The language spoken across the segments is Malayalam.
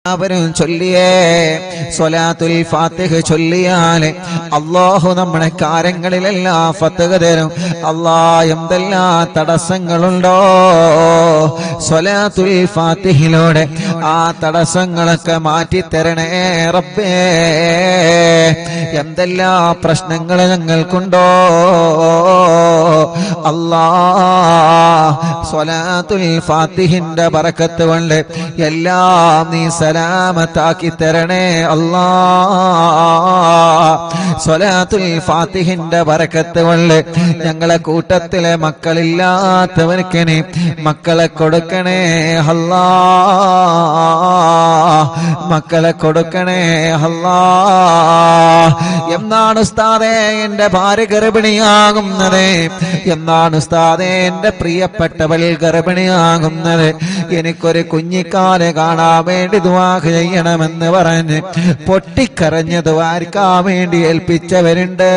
അവരും ചൊല്ലിയേ സ്വലാത്തുൽ ഫാത്തിഹ ചൊല്ലിയാൽ അല്ലാഹു നമ്മുടെ കാര്യങ്ങളിലെല്ലാം ഫത്ഹ് തരും. എന്തെല്ലാം തടസ്സങ്ങളുണ്ടോ സ്വലാത്തുൽ ഫാത്തിഹിലൂടെ ആ തടസ്സങ്ങളൊക്കെ മാറ്റിത്തരണേ റബ്ബേ. എന്തെല്ലാം പ്രശ്നങ്ങൾ ഞങ്ങൾക്കുണ്ടോ സ്വലാത്തുൽ ഫാത്തിഹിന്റെ ബറക്കത്ത് കൊണ്ട് എല്ലാം നീ സലാമത്താക്കി തരണേ സ്വലാത്തുൽ ഫാത്തിഹിന്റെ ബറക്കത്ത് കൊണ്ട് ഞങ്ങളെ കൂട്ടത്തിലെ മക്കളില്ലാത്തവർക്ക് നീ മക്കളെ കൊടുക്കണേ മക്കളെ കൊടുക്കണേ എന്നാണ് ഉസ്താദേ എന്റെ ഭാര്യ ഗർഭിണിയാകുന്നത്? എന്നാണ് ഉസ്താദേ എന്റെ പ്രിയപ്പെട്ടവൾ ഗർഭിണിയാകുന്നത്? എനിക്കൊരു കുഞ്ഞിക്കാല് കാണാൻ വേണ്ടി ദുആ ചെയ്യണമെന്ന് പറഞ്ഞ് പൊട്ടിക്കരഞ്ഞ് ദുആർക്കാൻ വേണ്ടി ഏൽപ്പിച്ചവരുണ്ട്.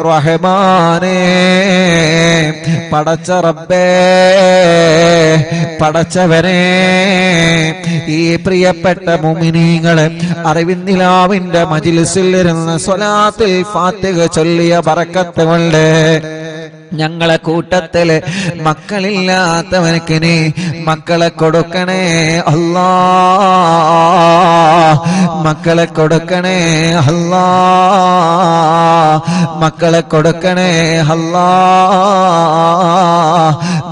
റഹ്മാനേ, പടച്ച റബ്ബേ, പടച്ചവനെ, ഈ പ്രിയപ്പെട്ട മുഅ്മിനീങ്ങളെ അറിവിന്നിലാവിന്റെ മജ്ലിസിൽ ഇരുന്ന് സ്വലാത്തുൽ ഫാത്തിഹ ചൊല്ലിയ ബറക്കത്ത് കൊണ്ട് ഞങ്ങളെ കൂട്ടത്തില് മക്കളില്ലാത്തവനക്ക് നീ മക്കളെ കൊടുക്കണേ മക്കളെ കൊടുക്കണേ മക്കളെ കൊടുക്കണേ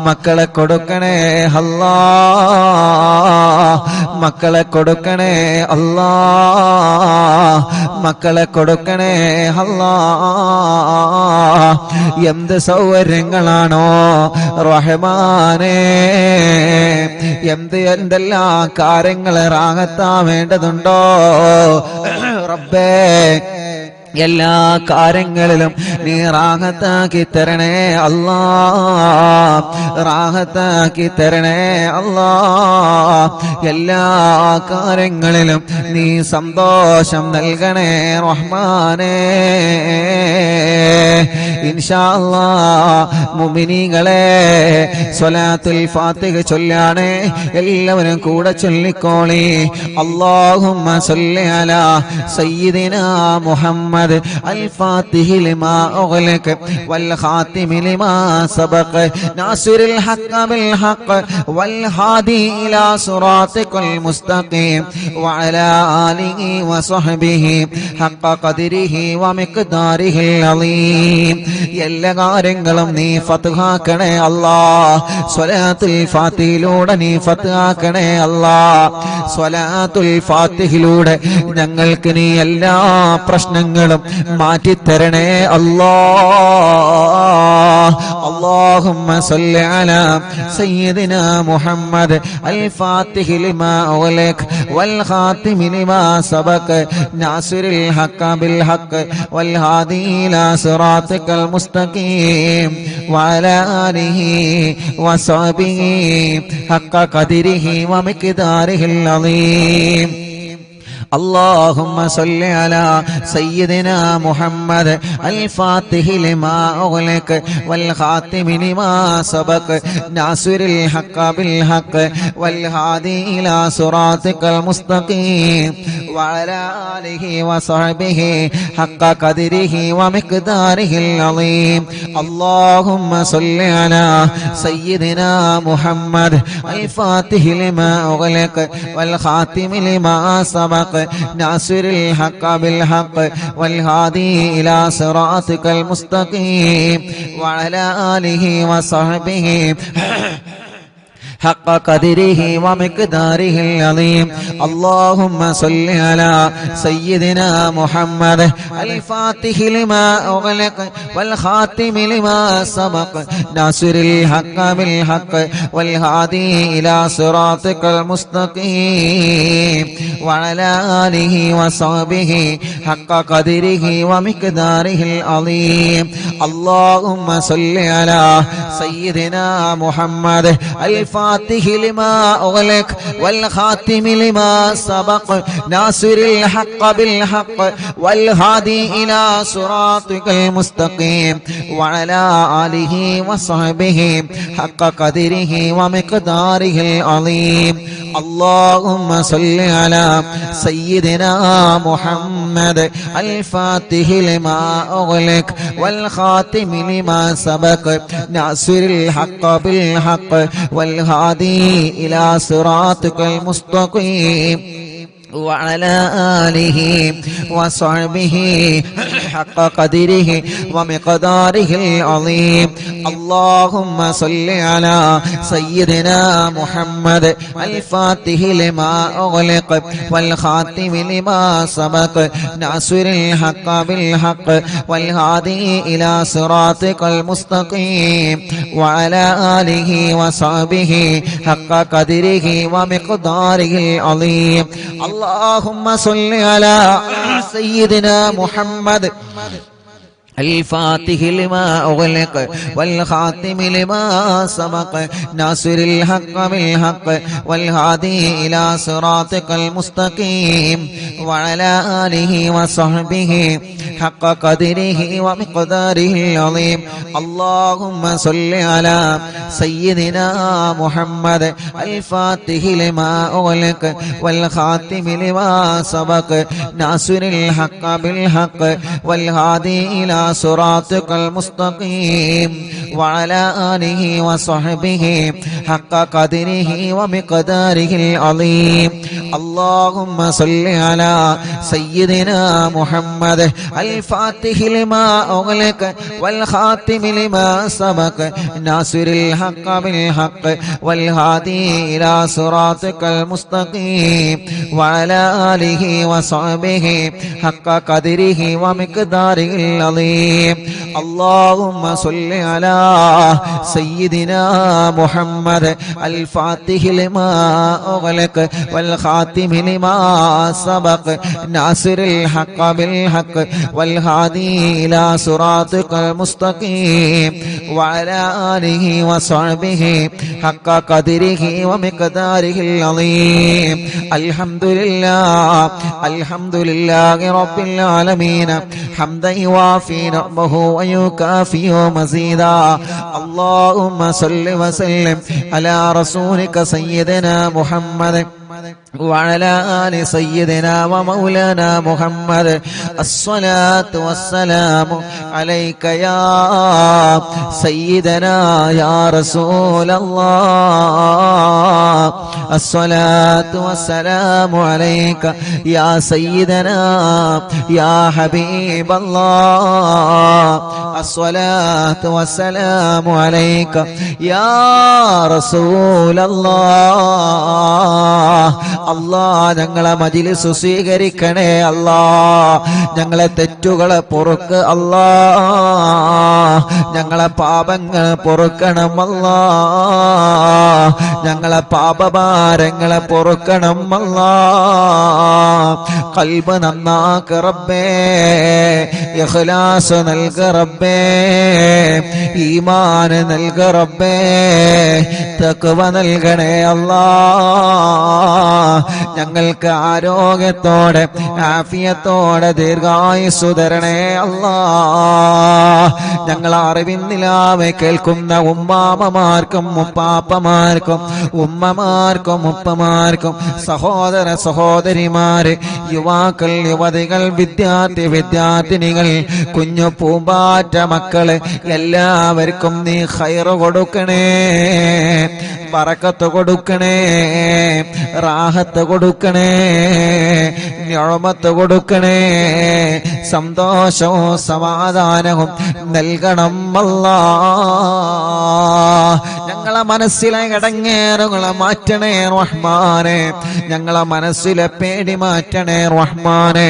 മക്കളെ കൊടുക്കണേ മക്കളെ കൊടുക്കണേ മക്കളെ കൊടുക്കണേ എന്ത് സൗകര്യങ്ങളാണോ റഹ്മാനേ, എന്തെല്ലാം കാര്യങ്ങൾ റാഹത്താൻ വേണ്ടതുണ്ടോ റബ്ബേ. എല്ലാ കാര്യങ്ങളിലും നീ റാഹത്താക്കി തരണേ റാഹത്താക്കി തരണേ എല്ലാ കാര്യങ്ങളിലും നീ സന്തോഷം നൽകണേ റഹ്മാനേ. ഇൻഷാ അല്ലാഹ് മുഅ്മിനീങ്ങളെ സ്വലാത്തുൽ ഫാത്തിഹ ചൊല്ലാണ് എല്ലാവരും കൂടെ ചൊല്ലിക്കോളി. അല്ലാഹുമ്മ സ്വല്ലി അലാ സയ്യിദിനാ മുഹമ്മദ് الفاتح لما أغلق والخاتم لما سبق ناصر الحق بالحق والهادي إلى صراطك المستقيم وعلى آله وصحبه حق قدره ومقداره العظيم. എല്ലാ കാര്യങ്ങളും നീ ഫത്ഹാക്കണേ സ്വലാത്തുൽ ഫാത്തിഹിലൂടെ നീ ഫത്ഹാക്കണേ സ്വലാത്തുൽ ഫാത്തിഹിലൂടെ ഞങ്ങൾക്ക് നീ എല്ലാ പ്രശ്നങ്ങളും മാറ്റിത്തരണേ اللهم صل على سيدنا محمد الفاتح لما أغلق والخاتم لما سبق ناصر الحق بالحق والهادي إلى صراطك المستقيم وعلى آله وصحبه حق قدره ومقداره العظيم. اللهم صل على سيدنا محمد الفاتح لما أغلق والخاتم لما سبق ناصر الحق بالحق والهادي إلى صراطك المستقيم وعلى آله وصحبه حق قدره ومقداره العظيم. اللهم صل على سيدنا محمد الفاتح لما أغلق والخاتم لما سبق ناصر الحق بالحق والهادي إلى صراطك المستقيم وعلى آله وصحبه حق قدره ومقداره العظيم. اللهم صل على سيدنا محمد الفاتح لما أغلق والخاتم لما سبق ناصر الحق بالحق والهادي إلى صراطك المستقيم وعلى آله وصحبه حق قدره ومقداره العظيم. اللهم صل على سيدنا محمد الفاتح لما أغلق والخاتم لما سبق ناصر الحق بالحق والهادي إلى صراطك المستقيم وعلى آله وصحبه حق قدره ومقداره العظيم. اللهم صل على سيدنا محمد الفاتح لما أغلق والخاتم لما سبق ناصر الحق بالحق والهادي إلى صراطك المستقيم وعلى آله وصحبه حق قدره ومقداره العظيم اللهم صل على سيدنا محمد الفاتح لما أغلق والخاتم لما سبق ناصر الحق بالحق والهادي إلى صراطك المستقيم وعلى آله وصحبه حق قدره ومقداره العظيم اللهم صل على سيدنا محمد الفاتح لما أغلق والخاتم لما سبق ناصر الحق بالحق والهادي إلى صراطك المستقيم وعلى آله وصحبه حق قدره ومقداره العظيم اللهم صل على سيدنا محمد الفاتح لما أغلق والخاتم لما سبق ناصر الحق بالحق والهادي إلى صراطك المستقيم وعلى آله وصحبه حق قدره ومقداره العظيم اللهم صل على سيدنا محمد الفاتح لما أغلق والخاتم لما سبق ناصر الحق بالحق والهادي إلى صراطك المستقيم وعلى آله وصحبه حق قدره ومقداره العظيم اللهم صل على سيدنا محمد الفاتح لما أغلق والخاتم لما سبق ناصر الحق بالحق والهادي إلى صراطك المستقيم وعلى آله وصحبه حق قدره ومقداره العظيم الحمد لله رب العالمين حمدا يوافي نعمه ويكافئ مزيدا اللهم صل وسلم على رسولك سيدنا محمد وعلى آل سيدنا ومولانا محمد الصلاة والسلام عليك يا سيدنا يا رسول الله الصلاة والسلام عليك يا سيدنا يا حبيب الله الصلاة والسلام عليك يا رسول الله അല്ലാഹ് ഞങ്ങളെ മജ്‌ലിസ് സ്വീകരിക്കണേ അല്ലാഹ് ഞങ്ങളെ തെറ്റുകളെ പൊറുക്ക് അല്ലാഹ് ഞങ്ങളെ പാപങ്ങൾ പൊറുക്കണം അല്ലാഹ് ഞങ്ങളെ പാപഭാരങ്ങളെ പൊറുക്കണം അല്ലാഹ് ഖൽബ് നന്നാക്ക് റബ്ബേ ഇഖ്ലാസ് നൽക റബ്ബേ ഈമാൻ നൽക റബ്ബേ തഖ്വ നൽകണേ അല്ലാഹ് ഞങ്ങൾക്ക് ആരോഗ്യത്തോടെ ആഫിയത്തോടെ ദീർഘായുസ്സു തരണേ അല്ലാഹ് ഞങ്ങൾ അറിവിൻ നിലാവെ കേൾക്കുന്ന ഉമ്മാമമാർക്കും ഉപ്പാപ്പമാർക്കും ഉമ്മമാർക്കും ഉപ്പമാർക്കും സഹോദര സഹോദരിമാര് യുവാക്കൾ യുവതികൾ വിദ്യാർത്ഥിനികൾ കുഞ്ഞു പൂമ്പാറ്റ മക്കള് എല്ലാവർക്കും നീ ഖൈർ കൊടുക്കണേ ബറക്കത്ത് കൊടുക്കണേ റാഹത്ത് കൊടുക്കണേ നിഅമത്ത് കൊടുക്കണേ സന്തോഷവും സമാധാനവും നൽകണം അല്ലാഹ് ഞങ്ങളെ മനസ്സിലെ ഇടങ്ങേറുകളെ മാറ്റണേ റഹ്മാനെ ഞങ്ങളെ മനസ്സിലെ പേടി മാറ്റണേ റഹ്മാനെ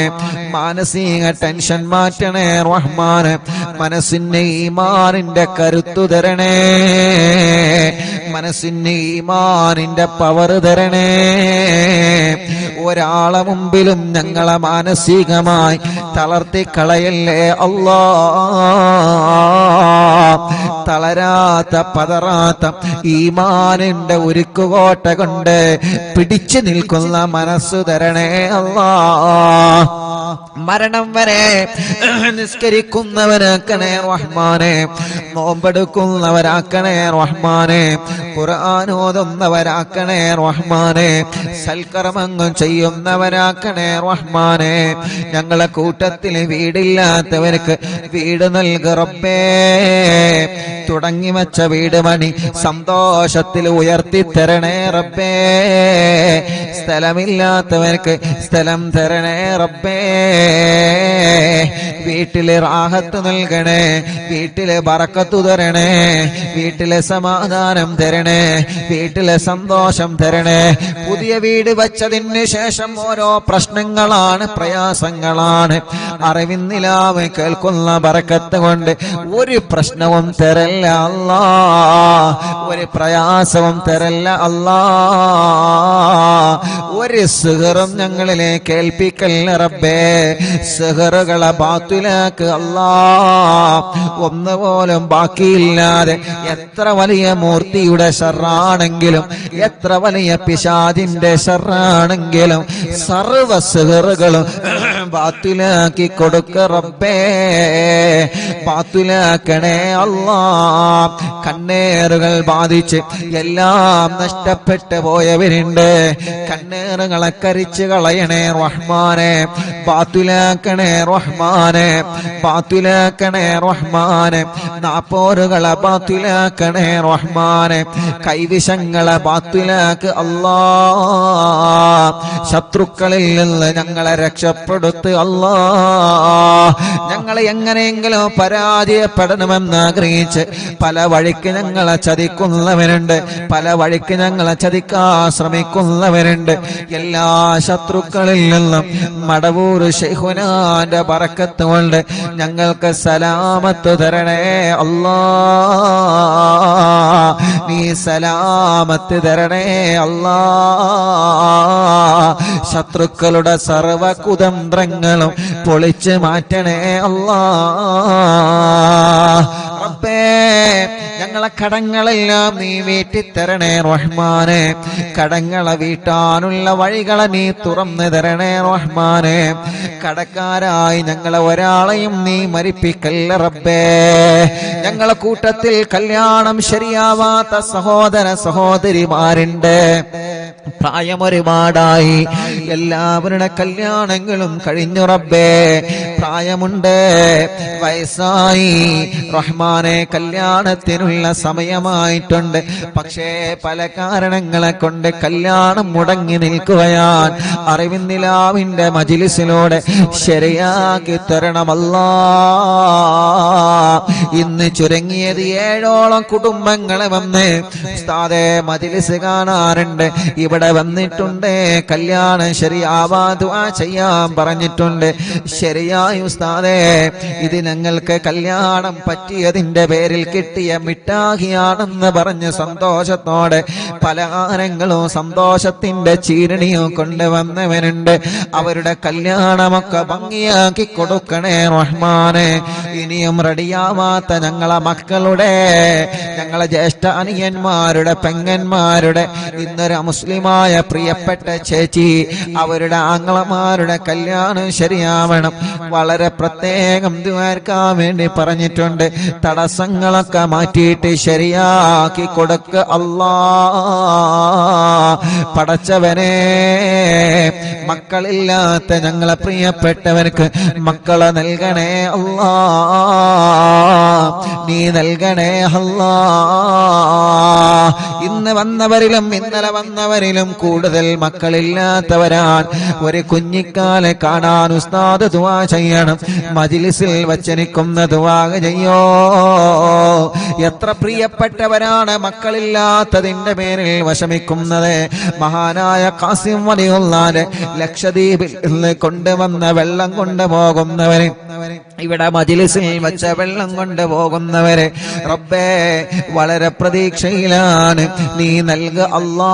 മാനസിക ടെൻഷൻ മാറ്റണേ റഹ്മാനെ മനസ്സിന് ഈമാനിന്റെ കരുത്തു തരണേ മനസ്സിന് ഈമാനിന്റെ പവർ തരണേ ഒരാളെ മുമ്പിലും ഞങ്ങളെ മാനസികമായി തളർത്തിക്കളയല്ലേ അല്ലാഹ് തളരാത്ത പതറാത്ത ഈമാനിന്റെ ഉരുക്കുകോട്ട കൊണ്ട് പിടിച്ചു നിൽക്കുന്ന മനസ്സ് തരണേ അല്ലാഹ് മരണം വരെ നിസ്കരിക്കുന്നവരാക്കണേ റഹ്മാനെ, നോമ്പെടുക്കുന്നവരാക്കണേ റഹ്മാനെ, ഖുർആൻ ഓതുന്നവരാക്കണേ റഹ്മാനെ, സൽക്കർമ്മങ്ങൾ ചെയ്യുന്നവരാക്കണേ റഹ്മാനെ. ഞങ്ങളെ കൂട്ടത്തിൽ വീടില്ലാത്തവർക്ക് വീട് നൽക റബ്ബേ. തുടങ്ങി വച്ച വീട് പണി സന്തോഷത്തിൽ ഉയർത്തി തരണേ റബ്ബേ. സ്ഥലമില്ലാത്തവർക്ക് സ്ഥലം തരണേ റബ്ബേ. വീട്ടിലെ റാഹത്ത് നൽകണേ, വീട്ടിലെ ബറക്കത്ത് തരണേ, വീട്ടിലെ സമാധാനം തരണേ, വീട്ടിലെ സന്തോഷം തരണേ. പുതിയ വീട് വച്ചതിന് ശേഷം ഓരോ പ്രശ്നങ്ങളാണ്, പ്രയാസങ്ങളാണ്. അറിവിന്നിലാവ് കേൾക്കുന്ന ബറക്കത്ത് കൊണ്ട് ഒരു പ്രശ്നവും തരല്ല അല്ലാ, ഒരു പ്രയാസവും തരല്ല അല്ലാ. ഒരു സിഹറും ഞങ്ങളിലേക്ക് ഏൽപ്പിക്കല്ല റബ്ബേ. സിഹറുകളെ ബാത്തിലാക്ക് അല്ലാ. ഒന്നുപോലും ബാക്കിയില്ലാതെ എത്ര വലിയ മൂർത്തിയുടെ ശർറാണെങ്കിലും, എത്ര വലിയ പിശാചിന്റെ ശർറാണെങ്കിലും സർവ സിഹറുകളും ബാത്തിലാക്കി കൊടുക്ക റബ്ബേ. ബാത്തിലാക്കണേ അല്ലാ. കണ്ണേറുകൾ ബാധിച്ച് എല്ലാം നഷ്ടപ്പെട്ടു പോയവരുണ്ട്. കണ്ണേറുകളെ കരിച്ചു കളയണേ റഹ്മാനെ. ബാത്തിലാക്കണേ റഹ്മാനെ, ബാത്തിലാക്കണേ റഹ്മാനെ. നാപ്പോരുകളെ ബാത്തിലാക്കണേ റഹ്മാനെ. കൈവിഷങ്ങളെ ബാത്തിലാക്ക് അല്ലാ. ശത്രുക്കളിൽ നിന്ന് ഞങ്ങളെ രക്ഷപ്പെടുത്ത് അല്ലാ. ഞങ്ങളെ എങ്ങനെയെങ്കിലും പരാജയപ്പെടണമെന്ന് ആഗ്രഹിച്ച് പല വഴിക്ക് ഞങ്ങളെ ചതിക്കുന്നവരുണ്ട്, പല വഴിക്ക് ഞങ്ങളെ ചതിക്കാൻ ശ്രമിക്കുന്നവരുണ്ട്. എല്ലാ ശത്രുക്കളിൽ നിന്നും മടവൂർ ശൈഖുനാന്റെ ബറക്കത്ത് കൊണ്ട് ഞങ്ങൾക്ക് സലാമത്ത് തരണേ അല്ലാ. നീ സലാമത്ത് തരണേ അല്ലാ. ശത്രുക്കളുടെ സർവ കുതന്ത്രങ്ങളും പൊളിച്ച് മാറ്റണേ അല്ലാ. റബ്ബേ, ഞങ്ങളെ കടങ്ങളെല്ലാം നീ വീട്ടിത്തരണേ റഹ്മാനെ. കടങ്ങളെ വീട്ടാനുള്ള വഴികളെ നീ തുറന്നു തരണേ റഹ്മാനെ. കടക്കാരായി ഞങ്ങളെ ഒരാളെയും നീ മരിപ്പിക്കല്ല റബ്ബേ. ഞങ്ങളെ കൂട്ടത്തിൽ കല്യാണം ശരിയാവാത്ത സഹോദര സഹോദരിമാരുണ്ട്. പ്രായം ഒരുപാടായി, എല്ലാവരുടെ കല്യാണങ്ങളും കഴിഞ്ഞു റബ്ബേ. പ്രായമുണ്ട്, വയസ്സായി റഹ്മാനെ, കല്യാണത്തിനുള്ള സമയമായിട്ടുണ്ട്. പക്ഷേ പല കാരണങ്ങളെ കൊണ്ട് കല്യാണം മുടങ്ങി നിൽക്കുകയാൻ അറിവിന്നിലാവിന്റെ മജ്‌ലിസിലൂടെ ശരിയാക്കി തരണമല്ലാ. ഇന്ന് ചുരുങ്ങിയത് 7ഓളം കുടുംബങ്ങളെ വന്ന് ഉസ്താദേ മജ്‌ലിസ് കാണാറുണ്ട്, ഇവിടെ വന്നിട്ടുണ്ട്, കല്യാണം ശരിയാവാ ദുആ ചെയ്യാൻ പറഞ്ഞിട്ടുണ്ട്. ശരിയായി ഉസ്താദേ, ഇത് ഞങ്ങൾക്ക് കല്യാണം പറ്റിയതിന്റെ പേരിൽ കിട്ടിയ മിഠായിയാണെന്ന് പറഞ്ഞ് സന്തോഷത്തോടെ പലഹാരങ്ങളും സന്തോഷത്തിന്റെ ചീരണിയും കൊണ്ടുവന്നവനുണ്ട്. അവരുടെ കല്യാണമൊക്കെ ഭംഗിയാക്കി കൊടുക്കണേ റഹ്മാനെ. ഇനിയും റെഡിയാവാത്ത ഞങ്ങളെ മക്കളുടെ, ഞങ്ങളെ ജ്യേഷ്ഠ അനിയന്മാരുടെ, പെങ്ങന്മാരുടെ, ഇന്നൊരു മുസ്ലിമായ പ്രിയപ്പെട്ട ചേച്ചി, അവരുടെ ആങ്ങളമാരുടെ കല്യാണം ശരിയാവണം. വളരെ പ്രത്യേകം ദുആർക്കാൻ വേണ്ടി പറഞ്ഞിട്ടുണ്ട്. തടസ്സങ്ങളൊക്കെ മാറ്റിയിട്ട് ശരിയാക്കി കൊടുക്ക അല്ലാ. പടച്ചവനെ, മക്കളില്ലാത്ത ഞങ്ങളെ പ്രിയപ്പെട്ടവർക്ക് മക്കളെ നൽകണേ അല്ലാ. നീ നൽകണേ അല്ലാ. ഇന്ന് വന്നവരിലും ഇന്നലെ വന്നവരിലും കൂടുതൽ മക്കളില്ലാത്തവരാണ്. ഒരു കുഞ്ഞിക്കാലെ കാണാൻ ഉസ്താദ് ദുആ ചെയ്യണം. മജ്‌ലിസിൽ വച്ചനിക്കുന്ന ദുആ ചെയ്യോ. എത്ര പ്രിയപ്പെട്ടവരാണ് മക്കളില്ലാത്തതിന്റെ പേരിൽ വിഷമിക്കുന്നത്. മഹാനായ ഖാസിം വലിയുള്ളാന്റെ ലക്ഷദ്വീപിൽ നിന്ന് കൊണ്ടുവന്ന വെള്ളം കൊണ്ടുപോകുന്നവര്, ഇവിടെ മജ്‌ലിസിൽ വെച്ച വെള്ളം കൊണ്ടുപോകുന്നവര് റബ്ബേ വളരെ പ്രതീക്ഷയിലാണ്. നീ നൽക അല്ലാ,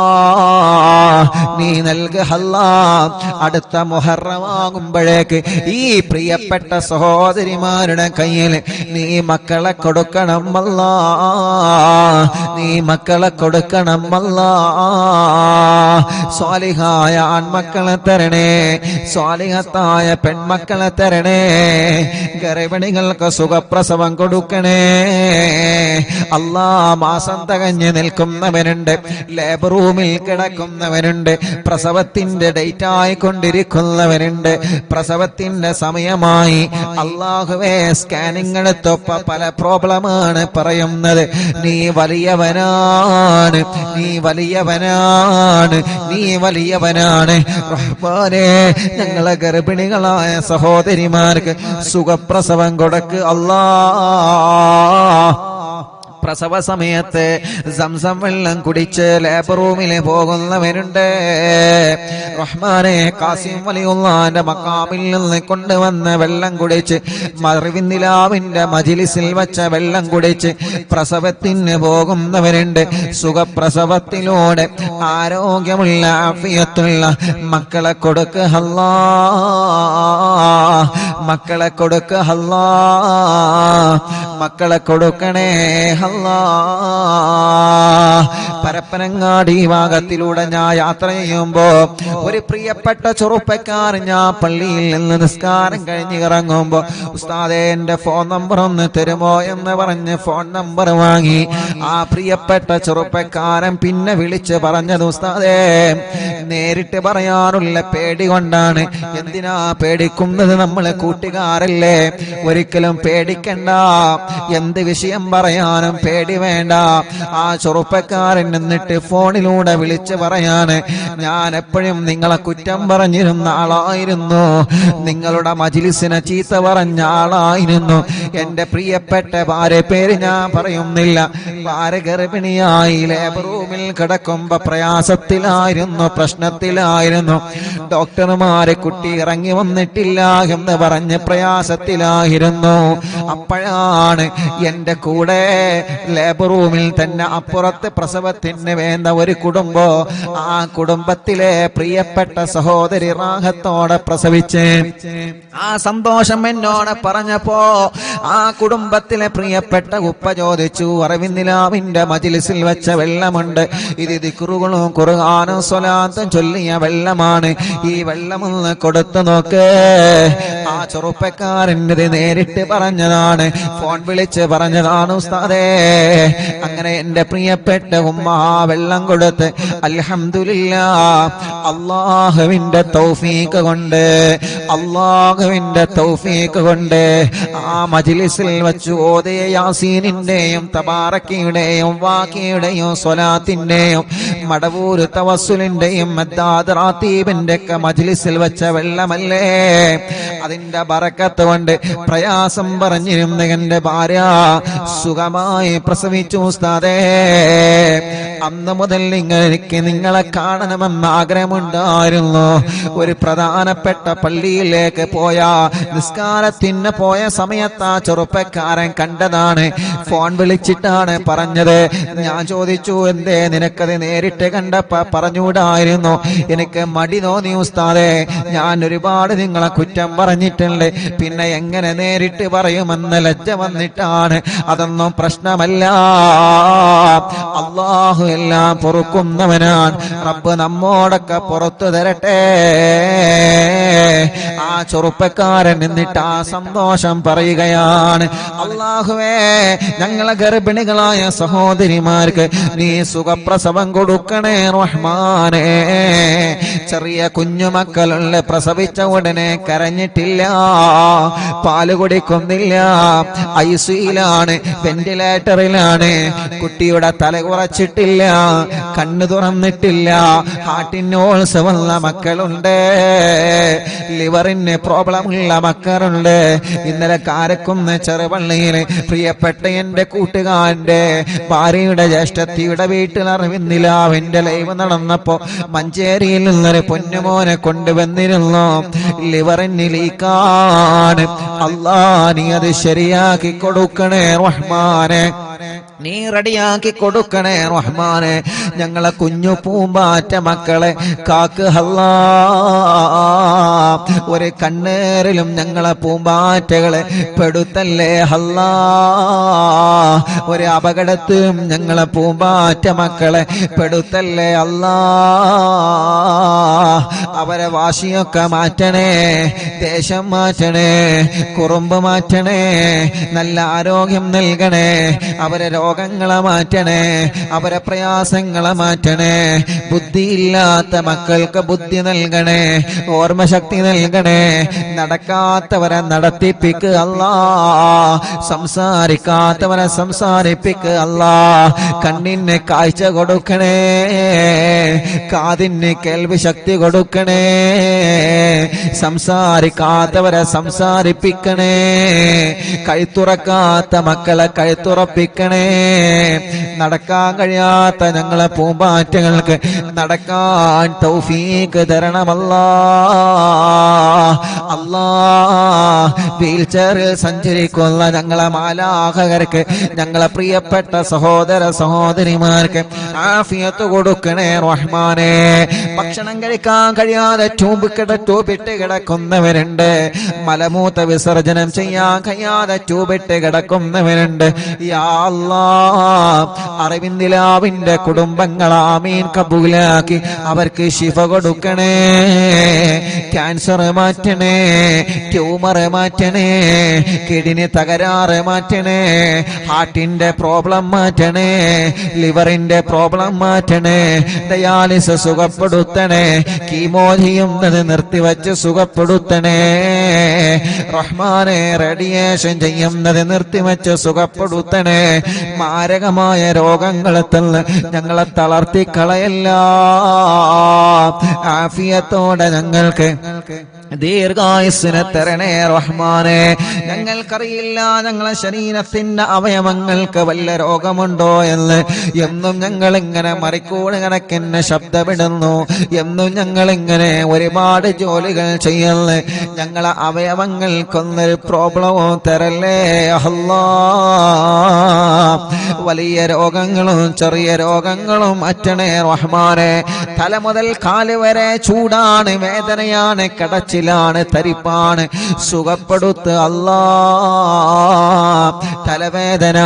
നീ നൽക അല്ലാ. അടുത്ത മുഹറമാകുമ്പോഴേക്ക് ഈ പ്രിയപ്പെട്ട സഹോദരിമാരുടെ കയ്യിൽ നീ മക്കളെ കൊടുക്കണം അല്ലാ. നീ മക്കളെ കൊടുക്കണം അല്ലാ. സ്വാലിഹായ ആൺമക്കളെ തരണേ, സ്വാലിഹത്തായ പെൺമക്കളെ തരണേ. ഗർഭിണികൾക്ക് സുഖപ്രസവം കൊടുക്കണേ അല്ലാ. മാസം തികഞ്ഞ് നിൽക്കുന്നവരുണ്ട്, ലേബർ റൂമിൽ കിടക്കുന്നവരുണ്ട്, പ്രസവത്തിന്റെ ഡേറ്റ് ആയിക്കൊണ്ടിരിക്കുന്നവരുണ്ട്, പ്രസവത്തിന്റെ സമയമായി. അല്ലാഹുവേ, സ്കാനിങ് എടുത്തപ്പോ പല പ്രോബ്ലമാണ് പറയുന്നത്. നീ വലിയവനാണ്, നീ വലിയവനാണ്, നീ വലിയവനാണ് റഹ്മാനേ. ഞങ്ങളെ ഗർഭിണികളായ സഹോദരിമാർക്ക് സുഖപ്രസവം കൊടുക്ക് അല്ലാ. പ്രസവ സമയത്ത് സംസം വെള്ളം കുടിച്ച് ലേബർ റൂമിൽ പോകുന്നവരുണ്ട് റഹ്മാനെ. കാസിം വലിയുള്ളാന്റെ മക്കാമിൽ നിന്ന് കൊണ്ടുവന്ന വെള്ളം കുടിച്ച്, മറിവിന്ദിലാവിന്റെ മജിലിസിൽ വച്ച വെള്ളം കുടിച്ച് പ്രസവത്തിന് പോകുന്നവരുണ്ട്. സുഖപ്രസവത്തിലൂടെ ആരോഗ്യമുള്ള ആഫിയത്തുള്ള മക്കളെ കൊടുക്ക് അല്ലാ, മക്കളെ കൊടുക്ക് അല്ലാ, മക്കളെ കൊടുക്കണേ അല്ലാ. പരപ്പനങ്ങാടി ഭാഗത്തിലൂടെ ഞാൻ യാത്ര ചെയ്യുമ്പോ ഒരു പ്രിയപ്പെട്ട ചെറുപ്പക്കാരൻ, ഞാൻ പള്ളിയിൽ നിന്ന് നിസ്കാരം കഴിഞ്ഞ് ഇറങ്ങുമ്പോ, ഉസ്താദേ എന്റെ ഫോൺ നമ്പർ ഒന്ന് തരുമോ എന്ന് പറഞ്ഞ് ഫോൺ നമ്പർ വാങ്ങി. ആ പ്രിയപ്പെട്ട ചെറുപ്പക്കാരൻ പിന്നെ വിളിച്ച് പറഞ്ഞത്, ഉസ്താദേ നേരിട്ട് പറയാനുള്ള പേടി കൊണ്ടാണ്. എന്തിനാ പേടിക്കുന്നത്? നമ്മളെ കൂട്ടുകാരല്ലേ, ഒരിക്കലും പേടിക്കണ്ട. എന്ത് വിഷയം പറയാനും പേടി വേണ്ട. ആ ചെറുപ്പക്കാരൻ എന്നിട്ട് ഫോണിലൂടെ വിളിച്ച് പറയാണ്, ഞാൻ എപ്പോഴും നിങ്ങളെ കുറ്റം പറഞ്ഞിരുന്ന ആളായിരുന്നു, നിങ്ങളുടെ മജ്ലിസിനെ ചീത്ത പറഞ്ഞ ആളായിരുന്നു. എന്റെ പ്രിയപ്പെട്ട ഭാര്യ, പേര് ഞാൻ പറയുന്നില്ല, ഭാര്യ ഗർഭിണിയായി ലേബർ റൂമിൽ കിടക്കുമ്പോ പ്രയാസത്തിലായിരുന്നു, പ്രശ്നത്തിലായിരുന്നു. ഡോക്ടർമാരെ കുട്ടി ഇറങ്ങി വന്നിട്ടില്ല എന്ന് പറഞ്ഞ് പ്രയാസത്തിലായിരുന്നു. അപ്പോഴാണ് എന്റെ കൂടെ ലേബർ റൂമിൽ തന്നെ അപ്പുറത്ത് പ്രസവത്തിന് വേണ്ട ഒരു കുടുംബം, ആ കുടുംബത്തിലെ പ്രിയപ്പെട്ട സഹോദരി റാഹത്തോടെ പ്രസവിച്ച് ആ സന്തോഷം എന്നോട് പറഞ്ഞപ്പോ ആ കുടുംബത്തിലെ പ്രിയപ്പെട്ട ഉപ്പ ചോദിച്ചു, അറിവിന്ദിലാവിന്റെ മജ്ലിസിൽ വെച്ച വെള്ളമുണ്ട്, ഇത് ദിക്റുകളും ഖുർആനും സ്വലാത്തും ചൊല്ലിയ വെള്ളമാണ്, ഈ വെള്ളമൊന്ന് കൊടുത്തു നോക്ക്. ആ ചെറുപ്പക്കാരൻ്റെ നേരിട്ട് പറഞ്ഞതാണ്, ഫോൺ വിളിച്ച് പറഞ്ഞതാണ് ഉസ്താദേ. അങ്ങനെ എന്റെ പ്രിയപ്പെട്ട ഉമ്മ വെള്ളം കൊടുത്ത് അൽഹംദുലില്ലാഹ്, അല്ലാഹുവിന്റെ തൗഫീഖ് കൊണ്ട്, അല്ലാഹുവിന്റെ തൗഫീഖ് കൊണ്ട് ആ മജ്ലിസിൽ വെച്ച് ഓതിയ യാസീനിന്റെയും തബാറക്കയുടെയും വാക്കിയുടെയും സ്വലാത്തിന്റെയും മടവൂര് തവസ്സുലിന്റെയും മദ്ദാദ് റാത്തീബിന്റെ ഒക്കെ മജ്ലിസിൽ വെച്ച വെള്ളമല്ലേ, അതിന്റെ ബറക്കത്ത് കൊണ്ട് പ്രയാസം പറഞ്ഞിരുന്ന എന്റെ ഭാര്യ സുഖമായി പ്രസവിച്ചു ഉസ്താദേ. അന്ന് മുതൽ എനിക്ക് നിങ്ങളെ കാണണമെന്ന് ആഗ്രഹമുണ്ടായിരുന്നു. ഒരു പ്രധാനപ്പെട്ട പള്ളിയിലേക്ക് പോയ നിസ്കാരത്തിന് പോയ സമയത്ത് ആ ചെറുപ്പക്കാരൻ കണ്ടതാണ്, ഫോൺ വിളിച്ചിട്ടാണ് പറഞ്ഞത്. ഞാൻ ചോദിച്ചു, എന്തേ നിനക്കത് നേരിട്ട് കണ്ടപ്പോ പറഞ്ഞുകൂടായിരുന്നു? എനിക്ക് മടി തോന്നി ഉസ്താദേ, ഞാൻ ഒരുപാട് നിങ്ങളെ കുറ്റം പറഞ്ഞിട്ടുണ്ട്, പിന്നെ എങ്ങനെ നേരിട്ട് പറയുമെന്ന് ലജ്ജ വന്നിട്ടാണ്. അതൊന്നും പ്രശ്നമല്ല, അല്ലാഹു എല്ലാം പൊറുക്കുന്നവനാണ്. റബ്ബ് നമ്മോടൊക്കെ പുറത്തു തരട്ടെ. ആ ചെറുപ്പക്കാരൻ എന്നിട്ട് ആ സന്തോഷം പറയുകയാണ്, അല്ലാഹുവേ ഞങ്ങളെ ഗർഭിണികളായ സഹോദരിമാർക്ക് നീ സുഖപ്രസവം കൊടുക്കണേ റഹ്മാനേ. ചെറിയ കുഞ്ഞുമക്കളുള്ള പ്രസവിച്ച ഉടനെ കരഞ്ഞിട്ടില്ല, പാല് കുടിക്കുന്നില്ല, ഐസിയിലാണ്, വെന്റിലേറ്ററിലാണ്, കുട്ടിയുടെ തല കുറച്ചിട്ടില്ല, കണ്ണു തുറന്നിട്ടില്ല, ഹാർട്ടിന് ഓൾസ് വന്ന മക്കളുണ്ട്, ലിവറിന് പ്രോബ്ലം ഉള്ള മക്കളുണ്ട്. ഇന്നലെ കാരക്കുന്ന് ചെറുപള്ളിയിൽ പ്രിയപ്പെട്ട എന്റെ കൂട്ടുകാരന്റെ ഭാര്യയുടെ ജ്യേഷ്ഠത്തിയുടെ വീട്ടിൽ അറിവിന്ദിലാവിന്റെ ലൈവ് നടന്നപ്പോ മഞ്ചേരിയിൽ നിന്നൊരു പൊന്നുമോനെ കൊണ്ടുവന്നിരുന്നു. ലിവറിന് ലീക്കാണ്, അല്ലാ നീ അത് ശരിയാക്കി കൊടുക്കണേ റഹ്മാനെ. നീ റെഡിയാക്കി കൊടുക്കണേ റഹ്മാനെ. ഞങ്ങളെ കുഞ്ഞു പൂമ്പാറ്റ മക്കളെ കാക്ക് അല്ലാ. ഒരു കണ്ണേറിലും ഞങ്ങളെ പൂമ്പാറ്റകളെ പെടുത്തല്ലേ അല്ലാ. ഒരു അപകടത്തിലും ഞങ്ങളെ പൂമ്പാറ്റ മക്കളെ പെടുത്തല്ലേ അല്ലാ. അവരെ വാശിയൊക്കെ മാറ്റണേ, ദേശം മാറ്റണേ, കുറുമ്പ് മാറ്റണേ, നല്ല ആരോഗ്യം നൽകണേ, അവരെ രോഗങ്ങളെ മാറ്റണേ, അവരെ പ്രയാസങ്ങളെ മാറ്റണേ. ബുദ്ധിയില്ലാത്ത മക്കൾക്ക് ബുദ്ധി നൽകണേ, ഓർമ്മശക്തി നൽകണേ. നടക്കാത്തവരെ നടത്തിപ്പിക്കുക അല്ലാ, സംസാരിക്കാത്തവരെ സംസാരിപ്പിക്കുക അല്ലാ. കണ്ണിന് കാഴ്ച കൊടുക്കണേ, കാതിന് കേൾവി ശക്തി കൊടുക്കണേ, സംസാരിക്കാത്തവരെ സംസാരിപ്പിക്കണേ, കഴുത്തുറക്കാത്ത മക്കളെ കഴുത്തുറപ്പിക്കണേ. നടക്കാൻ കഴിയാത്ത ഞങ്ങളെ പൂമ്പാറ്റകൾക്ക് നടക്കാൻ തൗഫീഖ് തരണമല്ലാ. അല്ലാ, വീൽ ചെയറിൽ സഞ്ചരിക്കുന്ന ഞങ്ങളെ മാലാഖകർക്ക്, ഞങ്ങളെ പ്രിയപ്പെട്ട സഹോദര സഹോദരിമാർക്ക് ആഫിയത്ത് കൊടുക്കണേ റഹ്മാനെ. ഭക്ഷണം കഴിക്കാൻ കഴിയാതെ ട്യൂബിട്ട് കിടക്കുന്നവരുണ്ട്, മലമൂത്ര വിസർജനം ചെയ്യാൻ കഴിയാതെ ട്യൂബിട്ട് കിടക്കുന്നവരുണ്ട്. യാ അല്ലാഹ്, അറിവിന്ദിലാവിന്റെ കുടുംബങ്ങൾ ആമീൻ കബൂലാക്കി അവർക്ക് ശിഫ കൊടുക്കണേ. ക്യാൻസർ മാറ്റണേ, ട്യൂമർ മാറ്റണേ, കിഡ്നി തകരാറ് മാറ്റണേ, ഹാർട്ടിന്റെ പ്രോബ്ലം മാറ്റണേ, ലിവറിന്റെ പ്രോബ്ലം മാറ്റണേ, ഡയാലിസിസ് സുഖപ്പെടുത്തണേ, കീമോ ചെയ്യുന്നത് നിർത്തിവച്ച് സുഖപ്പെടുത്തണേ റഹ്മാനെ. റേഡിയേഷൻ ചെയ്യുന്നത് നിർത്തിവച്ച് സുഖപ്പെടുത്തണേ. മാരകമായ രോഗങ്ങളെ തന്ന് ഞങ്ങളെ തളർത്തിക്കളയല്ല. ആഫിയത്തോടെ ഞങ്ങൾക്ക് ദീർഘായുസ്സിനെ തരണേ റഹ്മാനെ. ഞങ്ങൾക്കറിയില്ല ഞങ്ങളെ ശരീരത്തിന്റെ അവയവങ്ങൾക്ക് വല്ല രോഗമുണ്ടോ എന്ന്. എന്നും ഞങ്ങൾ ഇങ്ങനെ മറിക്കൂട് കണക്കിന് ശബ്ദമിടുന്നു, എന്നും ഞങ്ങൾ ഇങ്ങനെ ഒരുപാട് ജോലികൾ ചെയ്യുന്നു. ഞങ്ങളെ അവയവങ്ങൾക്കൊന്നൊരു പ്രോബ്ലമോ തരല്ലേ അല്ലാ. വലിയ രോഗങ്ങളും ചെറിയ രോഗങ്ങളും അറ്റണേ റഹ്മാനെ. തല മുതൽ കാല് വരെ ചൂടാണ്, വേദനയാണ്, കടച്ചിലാണ്, തരിപ്പാണ്, സുഖപ്പെടുത്ത് അല്ലാ. തലവേദന,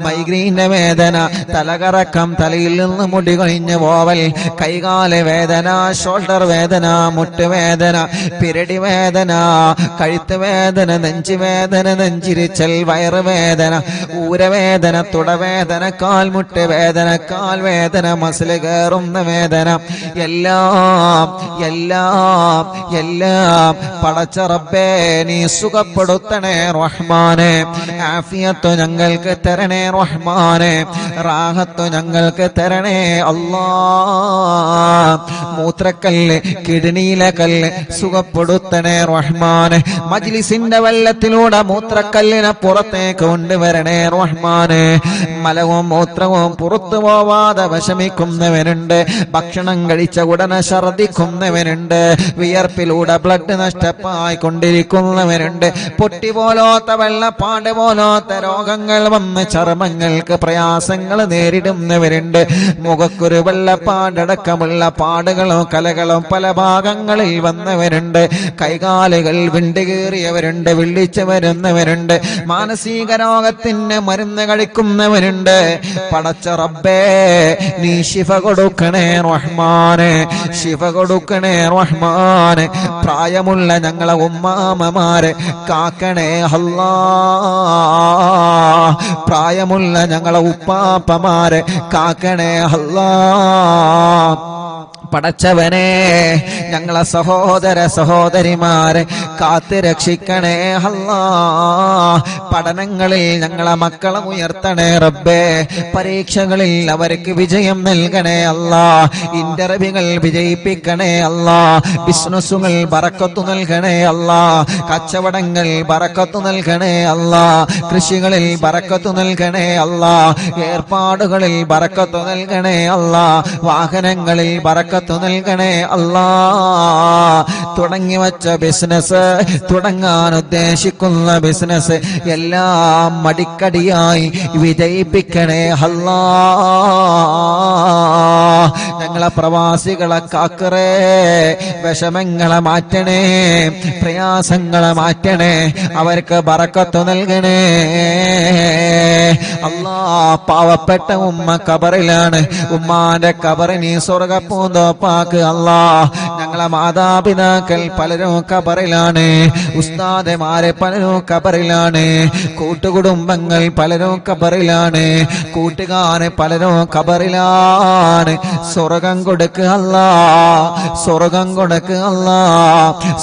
മൈഗ്രീന്റെ വേദന, തലകറക്കം, തലയിൽ നിന്ന് മുടി കൊഴിഞ്ഞ് പോവൽ, കൈകാല് വേദന, ഷോൾഡർ വേദന, മുട്ടുവേദന, പിരടി വേദന, കഴുത്ത് വേദന, നെഞ്ചുവേദന, നെഞ്ചിരിച്ചൽ, വയറുവേദന, ഊരവേദന, തുടവേദന, കാൽമുട്ട് വേദന, കാൽവേദന, മസിൽ കയറുന്ന വേദന, എല്ലാം എല്ലാം എല്ലാം പടച്ച റബ്ബേ നീ സുഖപ്പെടുത്തണേ റഹ്മാനെ. ആഫിയത്ത് ഞങ്ങൾക്ക് തരണേ റഹ്മാനെ, റാഹത്ത് ഞങ്ങൾക്ക് തരണേ അല്ലാ. മൂത്രക്കല്ല്, കിഡ്നിയിലെ കല്ല് സുഖപ്പെടുത്തണേ റഹ്മാനെ. മജ്ലിസിന്റെ വെള്ളത്തിലൂടെ മൂത്രക്കല്ലിനെ പുറത്തേക്ക് കൊണ്ടുവരണേ റഹ്മാനെ. മലവും മൂത്രവും പുറത്തു പോവാതെ വിഷമിക്കുന്നവനുണ്ട്, ഭക്ഷണം കഴിച്ച ഉടനെ ഛർദിക്കുന്നവനുണ്ട്, വിയർപ്പിലൂടെ ബ്ലഡ് നഷ്ടമായി കൊണ്ടിരിക്കുന്നവരുണ്ട്, പൊട്ടി പോലോത്ത വെള്ളപ്പാട് പോലോത്ത രോഗങ്ങൾ വന്ന് ചർമ്മങ്ങൾക്ക് പ്രയാസങ്ങൾ നേരിടുന്നവരുണ്ട്, മുഖക്കൊരു വെള്ളപ്പാടടക്കമുള്ള പാടുകളും കലകളും പല ഭാഗങ്ങളിൽ വന്നവരുണ്ട്, കൈകാലുകൾ വിണ്ടുകീറിയവരുണ്ട്, വിളിച്ചു വരുന്നവരുണ്ട്, മാനസിക രോഗത്തിന് മരുന്ന് കഴിക്കുന്നവരുണ്ട്. പടച്ച റബ്ബേ നീ ശിഫ കൊടുക്കണേ റഹ്മാനെ, ശിഫ കൊടുക്കണേ റഹ്മാനെ. പ്രായമുള്ള ഞങ്ങളെ ഉമ്മാമമാരെ കാക്കണേ അല്ലാ. പ്രായമുള്ള ഞങ്ങളെ ഉപ്പാപ്പമാരെ കാക്കണേ അല്ലാ. പടച്ചവനെ ഞങ്ങളെ സഹോദര സഹോദരിമാരെ കാത്ത് രക്ഷിക്കണേ അല്ലാ. പഠനങ്ങളിൽ ഞങ്ങളെ മക്കളെ ഉയർത്തണേ റബ്ബേ. പരീക്ഷകളിൽ അവർക്ക് വിജയം നൽകണേ അല്ലാ. ഇന്റർവ്യൂകൾ വിജയിപ്പിക്കണേ അല്ലാ. ബിസിനസ്സുകൾ ബറക്കത്ത് നൽകണേ അല്ലാ. കച്ചവടങ്ങൾ ബറക്കത്ത് നൽകണേ അല്ലാ. കൃഷികളിൽ ബറക്കത്ത് നൽകണേ അല്ലാ, ഏർപ്പാടുകളിൽ ബറക്കത്ത് നൽകണേ അല്ലാ, വാഹനങ്ങളിൽ ബറക്കത്ത് നൽകണേ അല്ലാ. തുടങ്ങി വച്ച ബിസിനസ്, തുടങ്ങാൻ ഉദ്ദേശിക്കുന്ന ബിസിനസ് എല്ലാം മടിക്കടിയായി വിജയിപ്പിക്കണേ അല്ലാ. ഞങ്ങളെ പ്രവാസികളെ കാക്കറേ, വിഷമങ്ങളെ മാറ്റണേ, പ്രയാസങ്ങളെ മാറ്റണേ, അവർക്ക് ബറക്കത്ത് നൽകണേ അല്ലാ. പാവപ്പെട്ട ഉമ്മ കബറിലാണ്, ഉമ്മാന്റെ കബറിനി സ്വർഗപ്പൂന്തോപ്പാക്ക് അല്ലാ. ഞങ്ങളെ മാതാപിതാക്കൾ പലരും കബറിലാണ്, ഉസ്താദമാരെ പലരും കബറിലാണ്, കൂട്ടുകുടുംബങ്ങൾ പലരും കബറിലാണ്, കൂട്ടുകാരെ പലരും കബറിലാണ്. സ്വർഗം കൊടുക്ക് അല്ലാ, സ്വർഗം കൊടുക്ക് അല്ലാ,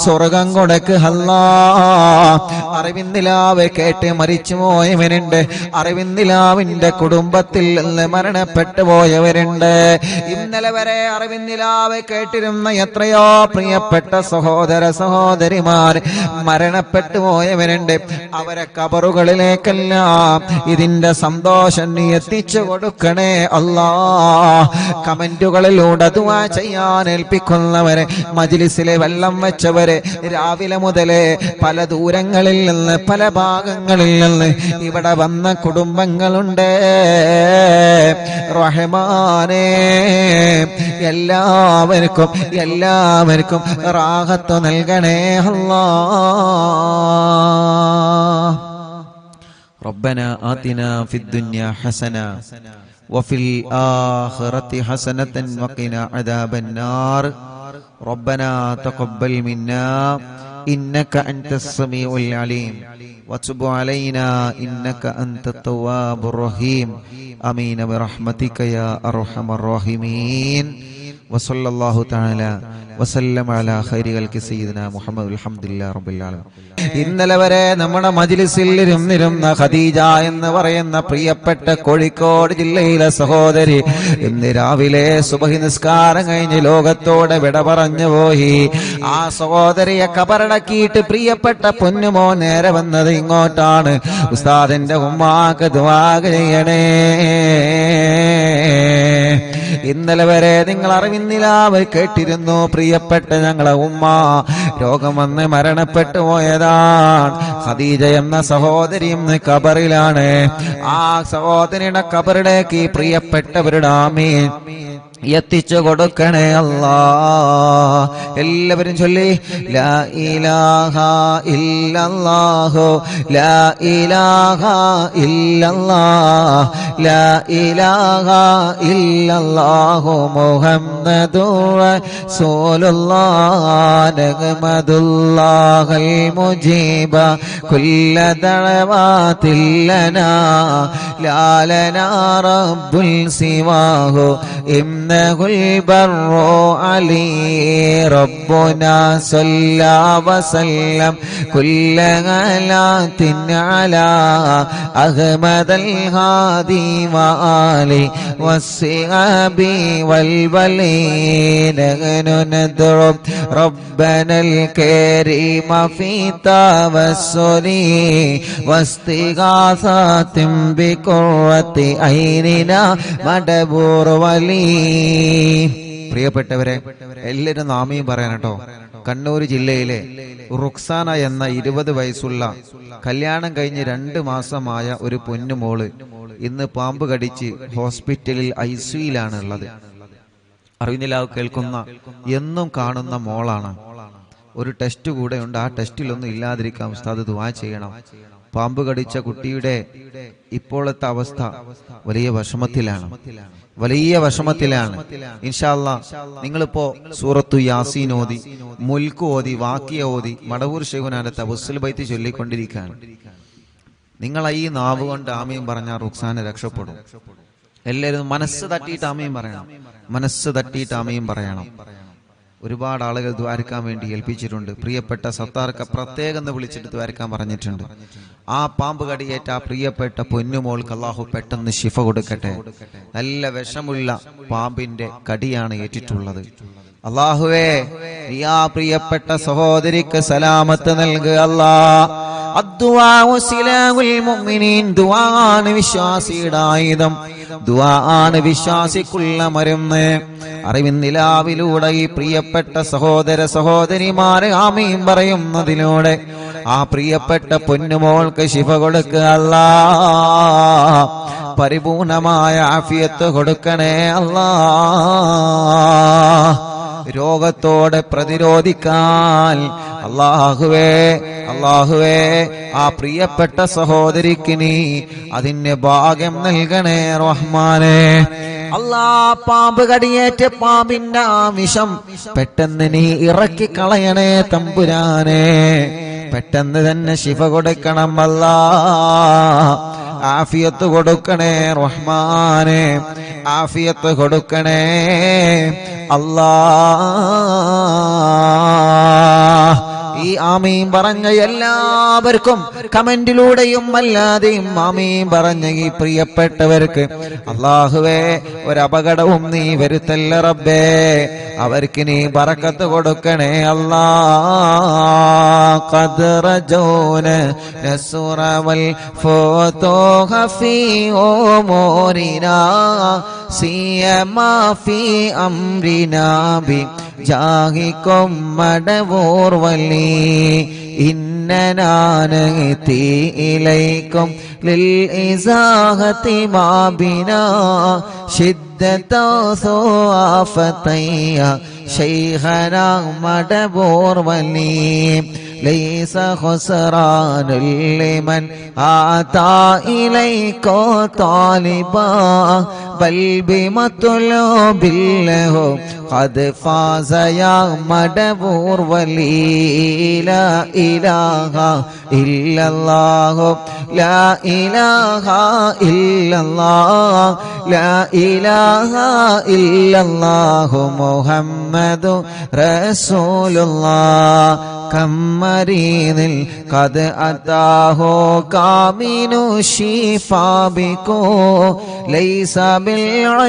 സ്വർഗം കൊടുക്ക് അല്ലാ. അറിവിന്ദിലാവ് കേട്ട് മരിച്ചു പോയവരുണ്ട്, അറിവിന്ദിലാവിന്റെ കുടുംബത്തിൽ നിന്ന് മരണപ്പെട്ടു പോയവരുണ്ട്. ഇന്നലെ വരെ അറിവിന്ദിലാവ് കേട്ടിരുന്ന എത്രയോ പ്രിയപ്പെട്ട സഹോദര സഹോദരിമാർ മരണപ്പെട്ടു പോയവരുണ്ട്. അവരെ കബറുകളിലേക്കെല്ലാം ഇതിന്റെ സന്തോഷം നീ എത്തിച്ചു കൊടുക്കണേ അല്ലാ. കമന്റുകളിലൂടെ ദുആ ചെയ്യാൻ ഏൽപ്പിക്കുന്നവരെ, മജ്ലിസിലെ വെള്ളം വെച്ചവരെ, രാവിലെ മുതലേ പല ദൂരങ്ങളിൽ നിന്ന് പല ഭാഗങ്ങളിൽ നിന്ന് ഇവിടെ വന്ന കുടുംബങ്ങളുണ്ട്. റഹ്മാനേ, എല്ലാവർക്കും എല്ലാവർക്കും റാഹത്ത് നൽകണേ അല്ലാ. ربنا آتنا في الدنيا حسنة وفي الآخرة حسنة وقنا عذاب النار. ربنا تقبل منا إنك أنت السميع العليم وتب علينا إنك أنت التواب الرحيم. آمين برحمتك يا أرحم الراحمين. وصلى الله تعالى وسلم على خير خلق سيدنا محمد الحمد لله رب العالمين. ഇന്നലെ വരെ നമ്മുടെ മജ്ലിസിൽ ഇരുന്നിരുന്ന ഖദീജ എന്ന് പറയുന്ന പ്രിയപ്പെട്ട കോഴിക്കോട് ജില്ലയിലെ സഹോദരി ഇന്ന് രാവിലെ സുബഹി നിസ്കാരം കഴിഞ്ഞ് ലോകത്തോടെ വിട പറഞ്ഞു പോയി. ആ സഹോദരിയെ കബറടക്കിയിട്ട് പ്രിയപ്പെട്ട പൊന്നുമോ നേരെ വന്നത് ഇങ്ങോട്ടാണ്. ഉസ്താദിന്റെ ഉമ്മാക്ക് ദുആ ചെയ്യണേ. ഇന്നലെ വരെ നിങ്ങൾ അറിവിന്നിലാവ് കേട്ടിരുന്നു, പ്രിയപ്പെട്ട ഞങ്ങളെ ഉമ്മ രോഗം വന്ന് മരണപ്പെട്ടു പോയതാണ്. ഖദീജ എന്ന സഹോദരി ഇന്ന് കബറിലാണ്. ആ സഹോദരിയുടെ കബറിലേക്ക് പ്രിയപ്പെട്ടവരുടെ ആമീൻ എത്തിച്ചു കൊടുക്കണേ അല്ലാ. എല്ലാവരും ചൊല്ലി ലാ ഇലാഹ ഇല്ലല്ലാഹു ലാ ഇലാഹ ഇല്ലല്ലാഹ് ലാ ഇലാഹ ഇല്ലല്ലാഹു മുഹമ്മദുർ റസൂലുള്ളാഹ് നഹ്മദുല്ലാഹൽ മുജീബ കുല്ല ദഅവാതിൽ ലനാ ലാ ലനാ റബ്ബുൽ സിവാഹു إنه البر علي ربنا صلى وسلم كل غلات على أحمد الهادي وآله والصحاب والولين. نحن ندعو ربنا الكريم في توسل واستغاثة بقرة عيننا مدبور ولي. പ്രിയപ്പെട്ടവരെ, എല്ലാവരും നാമയും പറയാൻ കേട്ടോ. കണ്ണൂർ ജില്ലയിലെ റുക്സാന എന്ന 20 വയസ്സുള്ള കല്യാണം കഴിഞ്ഞ് 2 മാസമായ ഒരു പൊന്നുമോള് ഇന്ന് പാമ്പ് കടിച്ച് ഹോസ്പിറ്റലിൽ ICUയിലാണ് ഉള്ളത്. അറിവിനിലാവ് കേൾക്കുന്ന എന്നും കാണുന്ന മോളാണ്. ഒരു ടെസ്റ്റ് കൂടെ ഉണ്ട്. ആ ടെസ്റ്റിലൊന്നും ഇല്ലാതിരിക്കാം. ഉസ്താദ് ദുആ ചെയ്യണം. പാമ്പ് കടിച്ച കുട്ടിയുടെ ഇപ്പോഴത്തെ അവസ്ഥ വലിയ വിഷമത്തിലാണ്, വലിയ വിഷമത്തിലാണ്. ഇൻഷാ അല്ലാഹ് നിങ്ങളിപ്പോ സൂറത്തു യാസീൻ ഓതി, മുൽക്ക് ഓതി, വാക്കിയ ഓതി, മടവൂർ ശൈഖുനാന്റെ തവസ്സുൽ ബൈത്ത് ചൊല്ലിക്കൊണ്ടിരിക്കുകയാണ്. നിങ്ങൾ ഈ നാവ് കൊണ്ട് ആമീൻ പറഞ്ഞാൽ റുക്സാന രക്ഷപ്പെടും. എല്ലാവരും മനസ്സ് തട്ടിയിട്ട് ആമീൻ പറയണം, മനസ്സ് തട്ടിയിട്ട് ആമീൻ പറയണം. ഒരുപാട് ആളുകൾ ദ്വാരക്കാൻ വേണ്ടി ഏൽപ്പിച്ചിട്ടുണ്ട്. പ്രിയപ്പെട്ട സത്താർക്ക് പ്രത്യേകം വിളിച്ചിട്ട് ദ്വാരക്കാൻ പറഞ്ഞിട്ടുണ്ട്. ആ പാമ്പ് കടിയേറ്റ ആ പ്രിയപ്പെട്ട പൊന്നുമോൾക്ക് അല്ലാഹു പെട്ടെന്ന് ശിഫ കൊടുക്കട്ടെ. നല്ല വിഷമുള്ള പാമ്പിന്റെ കടിയാണ് ഏറ്റിട്ടുള്ളത്. അല്ലാഹുവേ, നീ ആ പ്രിയപ്പെട്ട സഹോദരിക്ക് സലാമത്ത് നൽകുക അല്ലാ. അദ്ദുആഉ സിലാഹുൽ മുഅ്മിനീൻ. ദുആണ് വിശ്വാസിയുടെ ആയുധം, ദുആണ് വിശ്വാസിക്കുള്ള മരുന്ന്. അറിവിൻ നിലാവിലൂടെ ഈ പ്രിയപ്പെട്ട സഹോദര സഹോദരിമാരെ ആമീൻ പറയുന്നതിലൂടെ ആ പ്രിയപ്പെട്ട പൊന്നുമോൾക്ക് ശിഫ കൊടുക്കുക അല്ലാഹ്. പരിപൂർണമായ ആഫിയത്ത് കൊടുക്കണേ അല്ലാഹ്. രോഗത്തോടെ പ്രതിരോധിക്കാൻ അല്ലാഹുവേ ആ പ്രിയപ്പെട്ട സഹോദരിക്ക് നീ അതിന് ഭാഗ്യം നൽകണേ റഹ്മാനേ. പാമ്പ് കടിയേറ്റ പാമ്പിന്റെ ആ വിഷം പെട്ടെന്ന് നീ ഇറക്കി കളയണേ തമ്പുരാനെ. പെട്ടെന്ന് തന്നെ ശിഫ കൊടുക്കണം അല്ലാഹ്. ആഫിയത്ത് കൊടുക്കണേ റഹ്മാനെ, ആഫിയത്ത് കൊടുക്കണേ അല്ലാഹ്. ഈ ആമീൻ പറഞ്ഞ എല്ലാവർക്കും കമന്റിലൂടെയും അല്ലാതെയും ആമീൻ പറഞ്ഞ ഈ പ്രിയപ്പെട്ടവർക്ക് അല്ലാഹുവേ ഒരപകടവും നീ വരുത്തല്ല റബ്ബേ. അവർക്ക് നീ ബറക്കത്ത് കൊടുക്കണേ അല്ലാഹ്. ഖദ്റജൂന നസ്റവൽ ഫതൂഹ ഫീ ഉമൂരിനാ സിയമാ ഫീ അംരിനാ ബി ജാഹികും മടവൂർ വലി ഇന്നനാ നഅതി ഇലൈകും ലിൽ ഇസാഹതി മാ ബിനാ ശിദ്ദത സുആഫതയ ശൈഖനാ മടവൂർ വലി ലൈസ ഖുസ്റാനുൽ ലിമൻ ആതാ ഇലൈക താലിബാ ബൽ ബിമത്ലൂബിൽ ലഹു ഖദ് ഫാസ യാ മടവൂർ വലി ലാ ഇലാഹ ഇല്ലല്ലാഹു ലാ ഇലാഹ ഇല്ലല്ലാഹ് ലാ ഇലാഹ ഇല്ലല്ലാഹു മുഹമ്മദു റസൂലുള്ളാഹ്. കമ്മരീനിൽ ഖദ് അതാഹു കാമിനു ശിഫാ ബികോ ലൈസ ബിൽ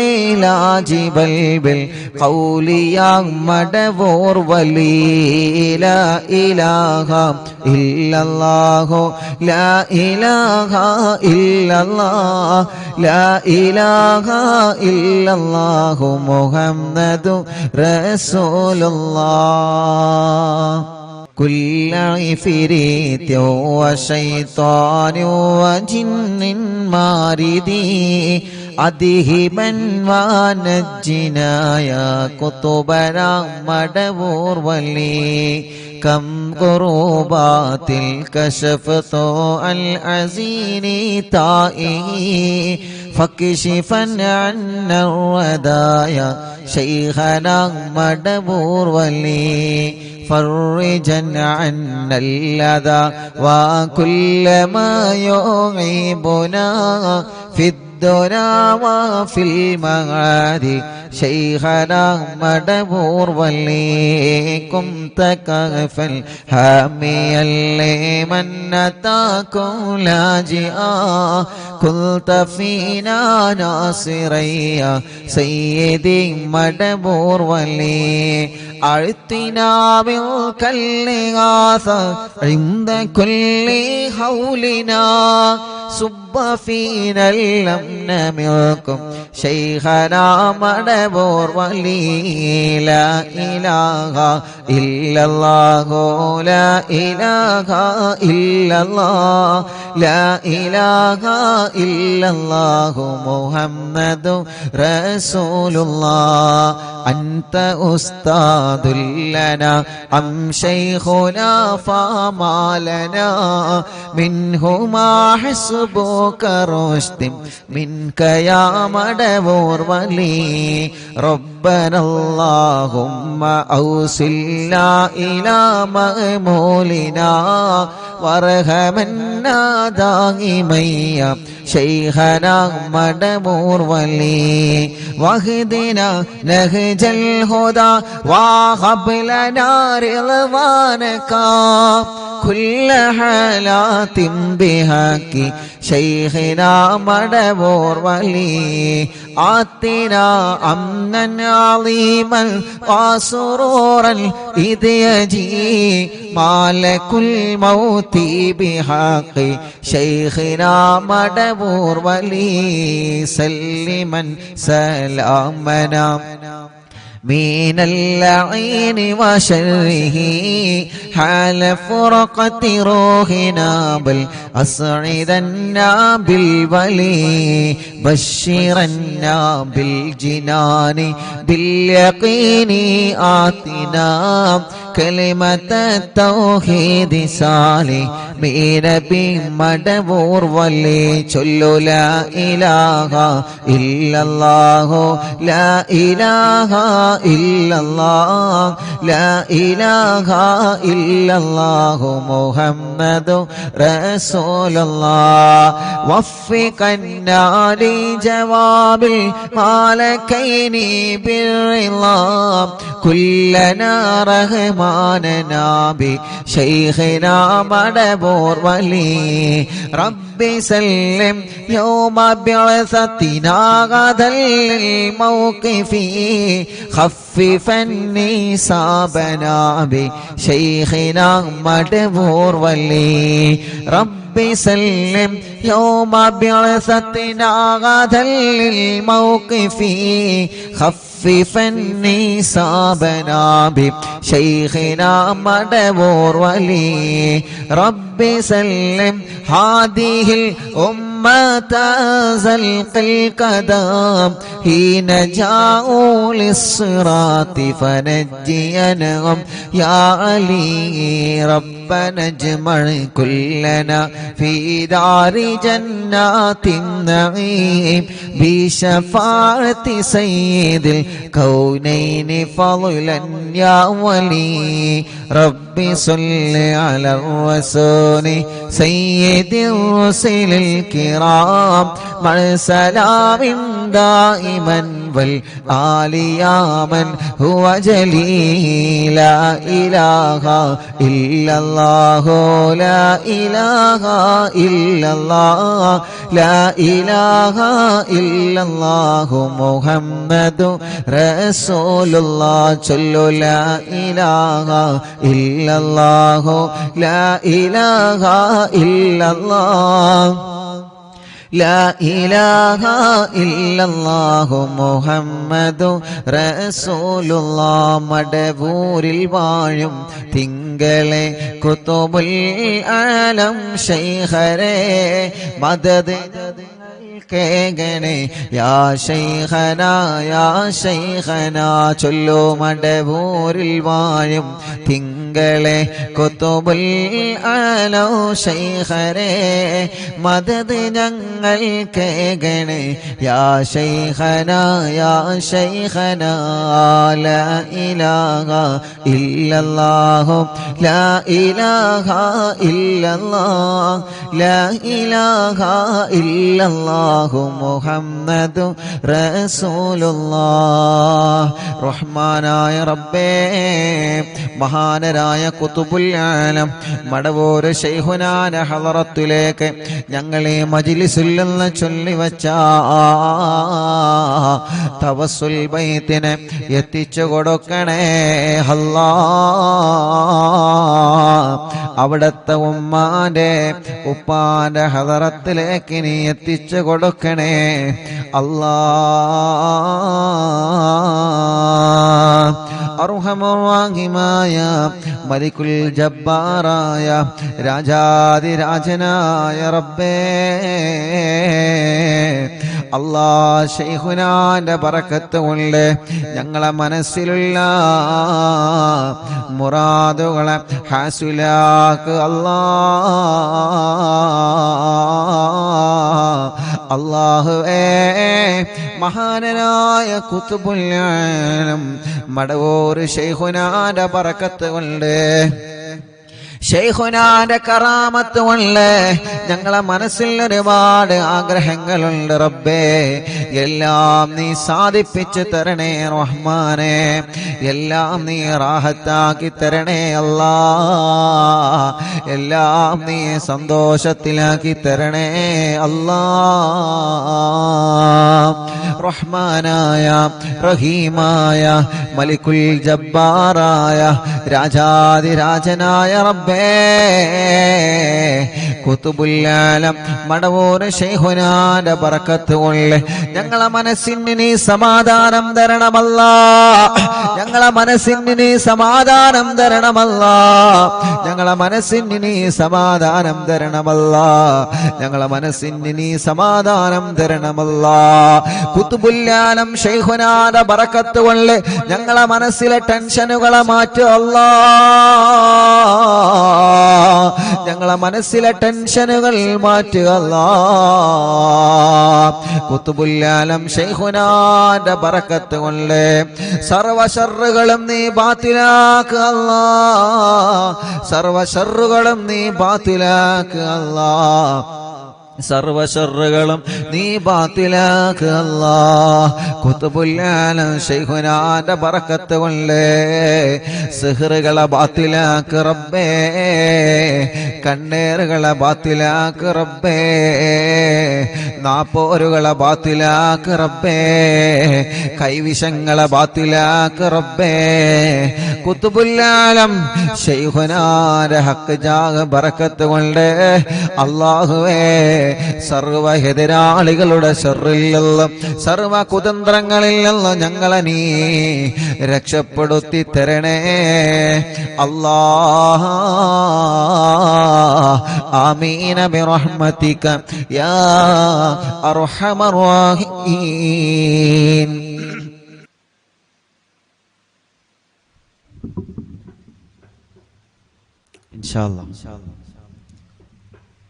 ഇലാജി ബൽ ബിൽ ഖൗലി യാ മടവൂർ വലി ലാ ഇലാഹ ഇല്ലല്ലാഹു ലാ ഇലാഹ ഇല്ലല്ലാഹ് ലാ ഇലാഹ ഇല്ലല്ലാഹു മുഹമ്മദു റസൂലുള്ളാഹ്. كل عفريت وشيطان وجن ماردي أذهبا ونجنا يا كتبنا مدبور ولي كم قربات الكشفت العزين تائه فكشفا عنا الردايا شيخنا مدبور ولي فرجا عنا الأذى وكل ما يعيبنا في الدنيا وفي المعاد شيخنا مدبور وليكم تكفل حاميا لمن أتاكم لاجئا كنت فينا ناصريا سيدي مدبور ولي أعطنا منك الإغاثة عند كل حولنا صب فينا الأمن منكم شيخنا مدبور ولي لا إله إلا الله لا إله إلا الله لا إله إلا الله محمد رسول الله. أنت أستاذ لنا أم شيخنا فما لنا منهما حسبك رشد منك يا مدبور ولي ربنا اللهم أوصلنا إلى مأمولنا وارحمنا دائما يا شيخنا مدبور ولي واهدنا نهج الهدى وهب لنا رضوانك كل حالات بحق ശൈഖിനാ മടവൂർ വലി ആത്തിനാ അംനൻ അളീമൻ വസുറൂറൻ ഇദ് യജീ മാലകുൽ മൗതി ബിഹഖി ശൈഖിനാ മടവൂർ വലി സല്ലിമൻ സലാമനാ من اللعين وشره حال فرقة روحنا بل أسعدنا بالولي بشرنا بالجنان باليقين آتنا كلمة التوحيد صالح بنبي مدبور ولي چلو لا إله إلا الله لا إله إلا الله لا إله إلا الله محمد رسول الله وفقنا لجواب المالكين بالرضا كلنا رحماننا بشيخنا مدبور ولي ربي سلم يوم بعثتنا غدا للموقف خففني صابنا بشيخنا مدبور ولي ربي سلم يوم بعثتنا غدا للموقف خففني صابنا بشيخنا مدبور ولي ربي سلم هذه الأمة زلق القدم حين جاءوا للصراط فنجينهم يا علي ربنا اجمع كلنا في دار جنات النعيم بشفاعة سيد الكونين فضلا يا ولي ربي صل على الرسول سيد الرسل الكرام مع سلام دائما والآل يا من هو جليل لا إله إلا الله لا إله إلا الله لا إله إلا الله محمد رسول الله صلوا لا إله إلا الله لا إله إلا الله لا إله إلا الله محمد رسول الله മടവൂരിൽ വാഴും തിങ്കളെ കുതുബുൽ ആലം ശൈഖരേ മദദ് കേഗണേ യാ ശൈഖനാ ചൊല്ലു മടവൂരിൽ വാഴും തിങ്കളെ കുതുബുൽ ആലം ശൈഖരേ മദദ് ഞങ്ങൾ കേഗണേ യാ ശൈഖനാ ലാ ഇലാഹ ഇല്ലല്ലാഹു ലാ ഇലാഹ ഇല്ലല്ലാഹ് ലാ ഇലാഹ ഇല്ലല്ലാഹു മുഹമ്മദു റസൂലുള്ളാഹ് റഹ്മാനായ റബ്ബേ മഹാനരായ ഖുതുബുൽ ആലം മടവൂർ ശൈഖുനാന ഹളറത്തിലേക്ക് ഞങ്ങളെ മജ്ലിസിൽ നിന്ന് ചൊല്ലിവച്ച തവസ്സുൽ ബൈത്തിനെ എത്തിച്ചു കൊടുക്കണേ അല്ലാഹ് അവിടത്തെ ഉമ്മാന്റെ ഉപ്പാന്റെ ഹളറത്തിലേക്ക് നീ എത്തിച്ചു കൊടുക്കണേ അല്ലാഹ് അർഹമുർ-റഹീമായ മലിക്കുൽ ജബ്ബാറായ രാജാതിരാജനായ റബ്ബേ അല്ലാഹ് ശൈഖുനാന്റെ ബറക്കത്ത് കൊണ്ട് ഞങ്ങളെ മനസ്സിലുള്ള മുറാദുകളെ ഹാസിലാക്ക് അല്ലാഹുവേ മഹാനനായ ഖുതുബുൽ ആലം മടവൂർ ശൈഖുനാന്റെ ബറക്കത്ത് കൊണ്ട് ശൈഖുനാന്റെ കറാമത്ത് കൊണ്ട് ഞങ്ങളെ മനസ്സിൽ ഒരുപാട് ആഗ്രഹങ്ങളുണ്ട് റബ്ബേ. എല്ലാം നീ സാധിപ്പിച്ചു തരണേ റഹ്മാനെ. എല്ലാം നീ റാഹത്താക്കി തരണേ അല്ലാ. എല്ലാം നീ സന്തോഷത്തിലാക്കി തരണേ അല്ലാ. റഹ്മാനായ റഹീമായ മലിക്കുൽ ജബ്ബാറായ രാജാതിരാജനായ റബ്ബേ, കുതുബുൽ ആലം മടവൂർ ശൈഖുനാന്റെ ബറക്കത്ത് കൊണ്ട് ഞങ്ങളെ മനസ്സിന് നീ സമാധാനം തരണമല്ലാ. ഞങ്ങളെ മനസ്സിന് നീ സമാധാനം തരണമല്ലാ. ഞങ്ങളെ മനസ്സിന് നീ സമാധാനം തരണമല്ലാ. ഞങ്ങളെ മനസ്സിന് നീ സമാധാനം തരണമല്ലാ. കുതുബുൽ ആലം ശൈഖുനാന്റെ ബറക്കത്ത് കൊണ്ട് ഞങ്ങളെ മനസ്സിലെ ടെൻഷനുകളെ മാറ്റുക അല്ലാ. ഞങ്ങളെ മനസ്സിലെ ടെൻഷനുകൾ മാറ്റുക അല്ലാ. കുതുബുൽ ആലം ശൈഖുനാന്റെ ബറക്കത്ത് കൊണ്ട് സർവ ശർറുകളും നീ ബാത്തിലാക്കുക അല്ലാ. സർവ ശർറുകളും നീ ബാത്തിലാക്കുക അല്ലാ. സർവ ശർറുകളും നീ ബാത്തിലാക്കുക അല്ലാ. കുതുബുൽ ആലം ശൈഖുനാന്റെ ബറക്കത്ത് കൊണ്ട് സിഹ്റുകളെ ബാത്തിലാക്കുക റബ്ബേ. കണ്ണേറുകളെ ബാത്തിലാക്കുക റബ്ബേ. നാപ്പോരുകളെ ബാത്തിലാക്കുക റബ്ബേ. കൈവിഷങ്ങളെ ബാത്തിലാക്കുക റബ്ബേ. കുതുബുൽ ആലം ശൈഖുനാന്റെ ഹക്ക് ജാഗ ബറക്കത്ത് കൊണ്ട് അല്ലാഹുവേ, സർവ എതിരാളികളുടെ ശർറിൽ നിന്നും സർവ കുതന്ത്രങ്ങളിൽ നിന്നും ഞങ്ങളെ നീ രക്ഷപ്പെടുത്തി തരണേ അല്ലാഹ്. ആമീന ബിറഹ്മതിക യാ അർഹമർ റഹീം. ഇൻഷാ അല്ലാഹ്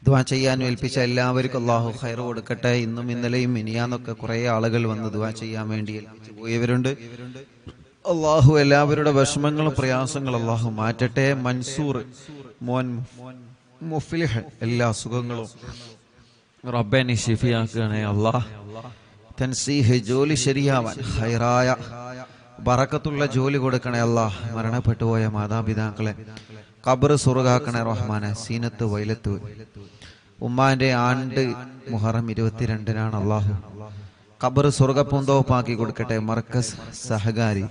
ദുആ ചെയ്യാൻ ഏൽപ്പിച്ച എല്ലാവർക്കും അല്ലാഹു ഖൈർ കൊടുക്കട്ടെ. ഇന്നും ഇന്നലെയും മിനിയാന്നൊക്കെ കുറേ ആളുകൾ വന്ന് ദുആ ചെയ്യാൻ വേണ്ടി ഏൽപ്പിച്ചു പോയവരുണ്ട്. അല്ലാഹു എല്ലാവരുടെ വിഷമങ്ങളും പ്രയാസങ്ങളും അല്ലാഹു മാറ്റട്ടെ. മൻസൂർ മോൻ മുഫ്ലിഹ് എല്ലാ സുഖങ്ങളും റബ്ബേ നീ ശിഫിയാക്കണേ അല്ലാഹ്. തൻസീഹ് ജോലി ശരിയാവാൻ ഖൈറായ ബറക്കത്തുള്ള ജോലി കൊടുക്കണേ അല്ലാഹ്. മരണപ്പെട്ടു പോയ മാതാപിതാക്കളെ ഖബർ സ്വർഗ്ഗാക്കണേ റഹ്മാനെ. സീനത്ത് വൈലത്ത് ഉമ്മാന്റെ ആണ്ട് മുഹറം 22-നാണ് അല്ലാഹു. ഖബർ സ്വർഗ്ഗപൂന്തോപ്പാക്കി കൊടുക്കട്ടെ. മർക്കസ് സഹകാരി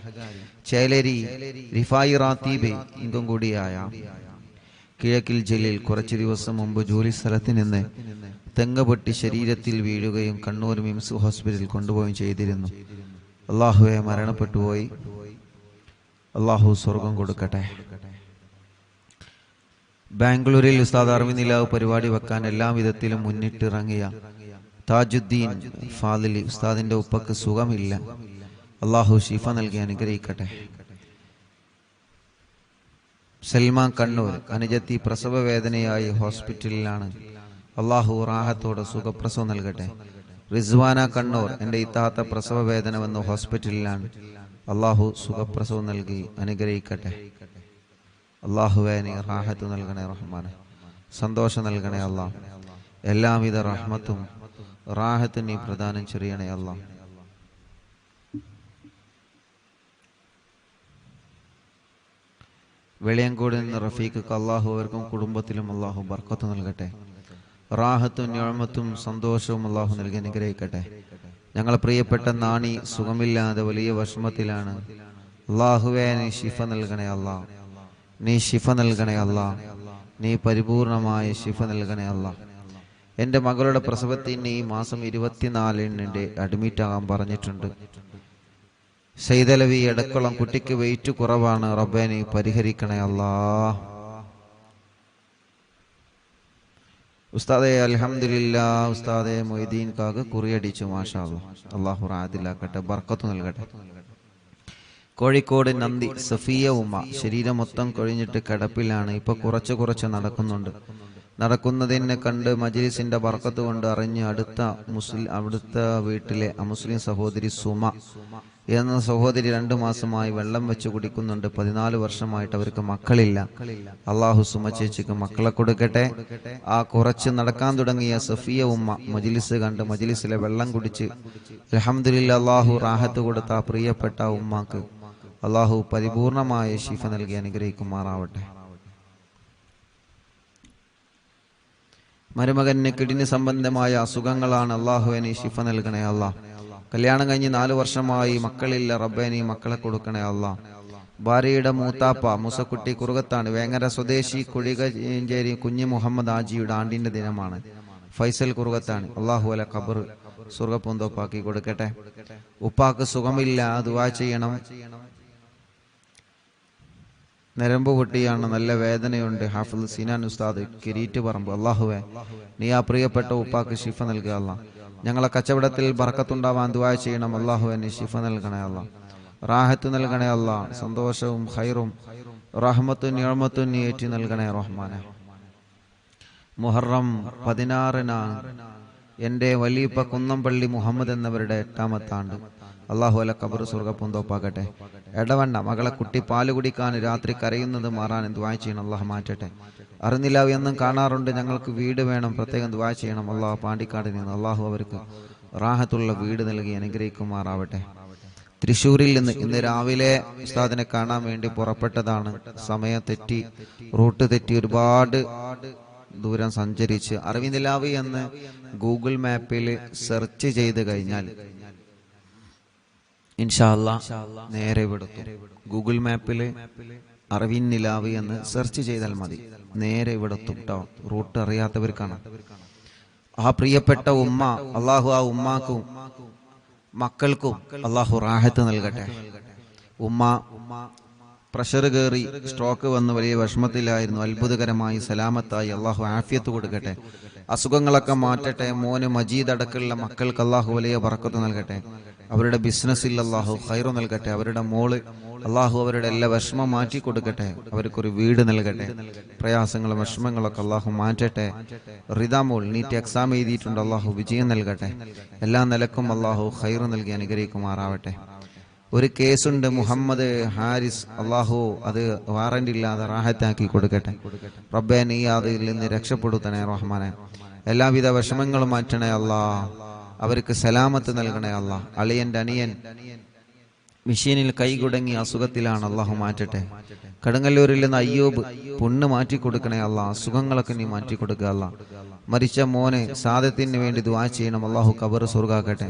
ചേലേരി റിഫായി റാത്തീബ് ഇങ്കും കൂടിയായ കിഴക്കിൽ ജലീൽ കുറച്ചു ദിവസം മുമ്പ് ജോലി സ്ഥലത്ത് നിന്ന് തെങ്ങ് പൊട്ടി ശരീരത്തിൽ വീഴുകയും കണ്ണൂർ മിംസ് ഹോസ്പിറ്റലിൽ കൊണ്ടുപോവുകയും ചെയ്തിരുന്നു. അല്ലാഹുവെ മരണപ്പെട്ടുപോയി. അല്ലാഹു സ്വർഗം കൊടുക്കട്ടെ. ബാംഗ്ലൂരിൽ ഉസ്താദ് അർവിനിലാവ് പരിപാടി വെക്കാൻ എല്ലാ വിധത്തിലും മുന്നിട്ടിറങ്ങിയ താജുദ്ദീൻ ഫാദിലി ഉസ്താദിന്റെ ഉപ്പക്ക് സുഖമില്ല. അല്ലാഹു ശിഫ നൽകി അനുഗ്രഹിക്കട്ടെ. സൽമാൻ കണ്ണൂർ അനുജത്തി പ്രസവ വേദനയായി ഹോസ്പിറ്റലിലാണ്. അല്ലാഹു റാഹത്തോടെ സുഖപ്രസവം നൽകട്ടെ. റിസ്വാന കണ്ണൂർ എൻ്റെ ഇത്താത്ത പ്രസവ വേദന വന്ന് ഹോസ്പിറ്റലിലാണ്. അല്ലാഹു സുഖപ്രസവം നൽകി അനുഗ്രഹിക്കട്ടെ. അല്ലാഹുവേ നീ റാഹത്ത് നൽകണേ റഹ്മാനെ. സന്തോഷം നൽകണേ അല്ലാഹ്. എല്ലാവിധ റഹ്മത്തും റാഹത്തും നീ പ്രദാനം ചെയ്യണേ അല്ലാഹ്. വെളിയങ്കോട് നിന്ന് റഫീഖ് അല്ലാഹു അവർക്കും കുടുംബത്തിലും അല്ലാഹു ബർക്കത്ത് നൽകട്ടെ. റാഹത്തും നിഅമത്തും സന്തോഷവും അല്ലാഹു നൽകി അനുഗ്രഹിക്കട്ടെ. ഞങ്ങളെ പ്രിയപ്പെട്ട നാണി സുഖമില്ലാതെ വലിയ വിഷമത്തിലാണ്. അല്ലാഹുവേ നീ ശിഫ നൽകണേ അല്ലാഹ്. നീ ശിഫ നൽകണേ അല്ലാഹ്. നീ പരിപൂർണമായ ശിഫ നൽകണേ അല്ലാഹ്. എൻ്റെ മകളുടെ പ്രസവത്തിന് ഈ മാസം 24-ന് അഡ്മിറ്റ് ആകാൻ പറഞ്ഞിട്ടുണ്ട്. സൈദലവി എടക്കുളം കുട്ടിക്ക് വെയിറ്റ് കുറവാണ്. റബ്ബേ നീ പരിഹരിക്കണേ അല്ലാഹ്. ഉസ്താദെ അൽഹംദുലില്ലാഹ് ഉസ്താദെ മൊയ്തീൻ കാക്ക് കുറിയടിച്ചു മാഷാ അല്ലാഹ്. അല്ലാഹു റാഹത്തിലാക്കട്ടെ, ബർക്കത്ത് നൽകട്ടെ. കോഴിക്കോട് നന്ദി സഫിയ ഉമ്മ ശരീരം മൊത്തം കൊഴിഞ്ഞിട്ട് കിടപ്പിലാണ്. ഇപ്പൊ കുറച്ച് നടക്കുന്നുണ്ട്. നടക്കുന്നതിനെ കണ്ട് മജ്ലിസിന്റെ ബർക്കത്ത് കൊണ്ട് അറിഞ്ഞ് അടുത്ത വീട്ടിലെ അമുസ്ലിം സഹോദരി സുമ എന്ന സഹോദരി 2 മാസമായി വെള്ളം വെച്ച് കുടിക്കുന്നുണ്ട്. 14 വർഷമായിട്ട് അവർക്ക് മക്കളില്ല. അള്ളാഹു സുമ ചേച്ചിക്ക് മക്കളെ കൊടുക്കട്ടെ. ആ കുറച്ച് നടക്കാൻ തുടങ്ങിയ സഫിയ ഉമ്മ മജ്ലിസ് കണ്ട് മജ്ലിസിലെ വെള്ളം കുടിച്ച് അൽഹംദുലില്ലാ അള്ളാഹു റാഹത്ത് കൊടുത്ത ആ പ്രിയപ്പെട്ട ഉമ്മാക്ക് അള്ളാഹു പരിപൂർണമായ ശിഫ നൽകി അനുഗ്രഹിക്കുമാറാവട്ടെ. മരുമകന് കിഡ്നി സംബന്ധമായ അസുഖങ്ങളാണ്. അള്ളാഹുവിനെ ശിഫ നൽകണേ അള്ളാഹ്. കല്യാണം കഴിഞ്ഞ് 4 വർഷമായി മക്കളില്ല. റബ്ബേനി മക്കളെ കൊടുക്കണേ അള്ളാഹ്. ഭാര്യയുടെ മൂത്താപ്പ മുസക്കുട്ടി കുറുകത്താണ്. വേങ്ങര സ്വദേശി കുഴികഞ്ചേരി കുഞ്ഞ് മുഹമ്മദ് ആജിയുടെ ആണ്ടിന്റെ ദിനമാണ്. ഫൈസൽ കുറുകത്താണ്. അള്ളാഹു അല ഖബർ സ്വർഗ്ഗപൂന്തോപ്പാക്കി കൊടുക്കട്ടെ. ഉപ്പാക്ക് സുഖമില്ല, ദുആ ചെയ്യണം. നരമ്പ് പൊട്ടിയാണ്, നല്ല വേദനയുണ്ട്. ഹാഫിദ് സിനാൻ ഉസ്താദ് കിരീറ്റ് പറമ്പ്. അള്ളാഹുവേ നീ ആ പ്രിയപ്പെട്ട ഉപ്പാക്ക് ശിഫ നൽകുക അല്ലാ. ഞങ്ങളെ കച്ചവടത്തിൽ ബർക്കത്തുണ്ടാവാൻ ദുആ ചെയ്യണം. അള്ളാഹുവേ നീ ശിഫ നൽകണേ അല്ലാ, റാഹത്ത് നൽകണേ അല്ലാ, സന്തോഷവും ഖൈറും റഹ്മത്തും നിഅമത്തും നീ ഏറ്റി നൽകണേ റഹ്മാനെ. മുഹറം 16-നാണ് എൻ്റെ വലിയപ്പ കുന്നംപള്ളി മുഹമ്മദ് എന്നവരുടെ 8ാമത്തെ ആണ്ട്. അള്ളാഹു അല ഖബർ സ്വർഗ്ഗപൂന്തോപ്പാക്കട്ടെ. എടവണ്ണ മകളെ കുട്ടി പാല് കുടിക്കാൻ രാത്രി കരയുന്നത് മാറാൻ ദുആ ചെയ്യണം. അള്ളാഹു മാറ്റട്ടെ. അറിഞ്ഞില്ല എന്നും കാണാറുണ്ട്. ഞങ്ങൾക്ക് വീട് വേണം, പ്രത്യേകം ദുആ ചെയ്യണം. അള്ളാഹു പാണ്ടിക്കാട് നിന്ന് അള്ളാഹു അവർക്ക് റാഹത്തുള്ള വീട് നൽകി അനുഗ്രഹിക്കുമാറാവട്ടെ. തൃശ്ശൂരിൽ നിന്ന് ഇന്ന് രാവിലെ ഉസ്താദിനെ കാണാൻ വേണ്ടി പുറപ്പെട്ടതാണ്. സമയം തെറ്റി, റൂട്ട് തെറ്റി, ഒരുപാട് ദൂരം സഞ്ചരിച്ച് അറിവിനിലാവ് എന്ന് ഗൂഗിൾ മാപ്പിൽ സെർച്ച് ചെയ്ത് കഴിഞ്ഞാൽ ഇൻഷാ അല്ലാഹ് നേരെ ഇവിടെത്തും. ഗൂഗിൾ മാപ്പിൽ അറിവിൻ നിലാവ് എന്ന് സെർച്ച് ചെയ്താൽ മതി, നേരെ ഇവിടെത്തും കേട്ടോ. റൂട്ട് അറിയാത്തവർക്കാണ്. ആ പ്രിയപ്പെട്ട ഉമ്മ അള്ളാഹു ആ ഉമ്മാക്കും മക്കൾക്കും അള്ളാഹു റാഹത്ത് നൽകട്ടെ. ഉമ്മ പ്രഷർ കയറി സ്ട്രോക്ക് വന്ന് വലിയ വിഷമത്തിലായിരുന്നു. അത്ഭുതകരമായി സലാമത്തായി അള്ളാഹു ആഫിയത്ത് കൊടുക്കട്ടെ. അസുഖങ്ങളൊക്കെ മാറ്റട്ടെ. മോന് മജീദ് അടക്കമുള്ള മക്കൾക്ക് അള്ളാഹു വലിയ ബർക്കത്ത് നൽകട്ടെ. അവരുടെ ബിസിനസ്സിൽ അള്ളാഹു ഖൈറ് നൽകട്ടെ. അവരുടെ മോള് അള്ളാഹു അവരുടെ എല്ലാ വിഷമം മാറ്റി കൊടുക്കട്ടെ. അവർക്കൊരു വീട് നൽകട്ടെ. പ്രയാസങ്ങളും വിഷമങ്ങളൊക്കെ അള്ളാഹു മാറ്റട്ടെ. റിദാമോൾ നീറ്റ് എക്സാം എഴുതിയിട്ടുണ്ട്. അള്ളാഹു വിജയം നൽകട്ടെ. എല്ലാ നിലക്കും അള്ളാഹു ഖൈറ് നൽകി അനുഗ്രഹിക്കുമാറാവട്ടെ. ഒരു കേസുണ്ട്, മുഹമ്മദ് ഹാരിസ്. അള്ളാഹു അത് വാറന്റ് ഇല്ലാതെ റാഹത്താക്കി കൊടുക്കട്ടെ. റബ്ബേ നീ അതിൽ നിന്ന് രക്ഷപ്പെടുത്തണേ റഹ്മാനെ. എല്ലാവിധ വിഷമങ്ങളും മാറ്റണേ അല്ലാ. അവർക്ക് സലാമത്ത് നൽകണേ അല്ലാ. അളിയന്റെ അനിയൻ മെഷീനിൽ കൈകുടങ്ങി അസുഖത്തിലാണ്. അള്ളാഹു മാറ്റട്ടെ. കടുങ്ങല്ലൂരിൽ നിന്ന് അയ്യൂബ് പുണ്ണ് മാറ്റി കൊടുക്കണേ അല്ലാ. അസുഖങ്ങളൊക്കെ നീ മാറ്റി കൊടുക്കുക അല്ലാ. മരിച്ച മോന് സാദത്തിന് വേണ്ടി ദുആ ചെയ്യണം. അള്ളാഹു ഖബർ സ്വർഗ്ഗാക്കട്ടെ.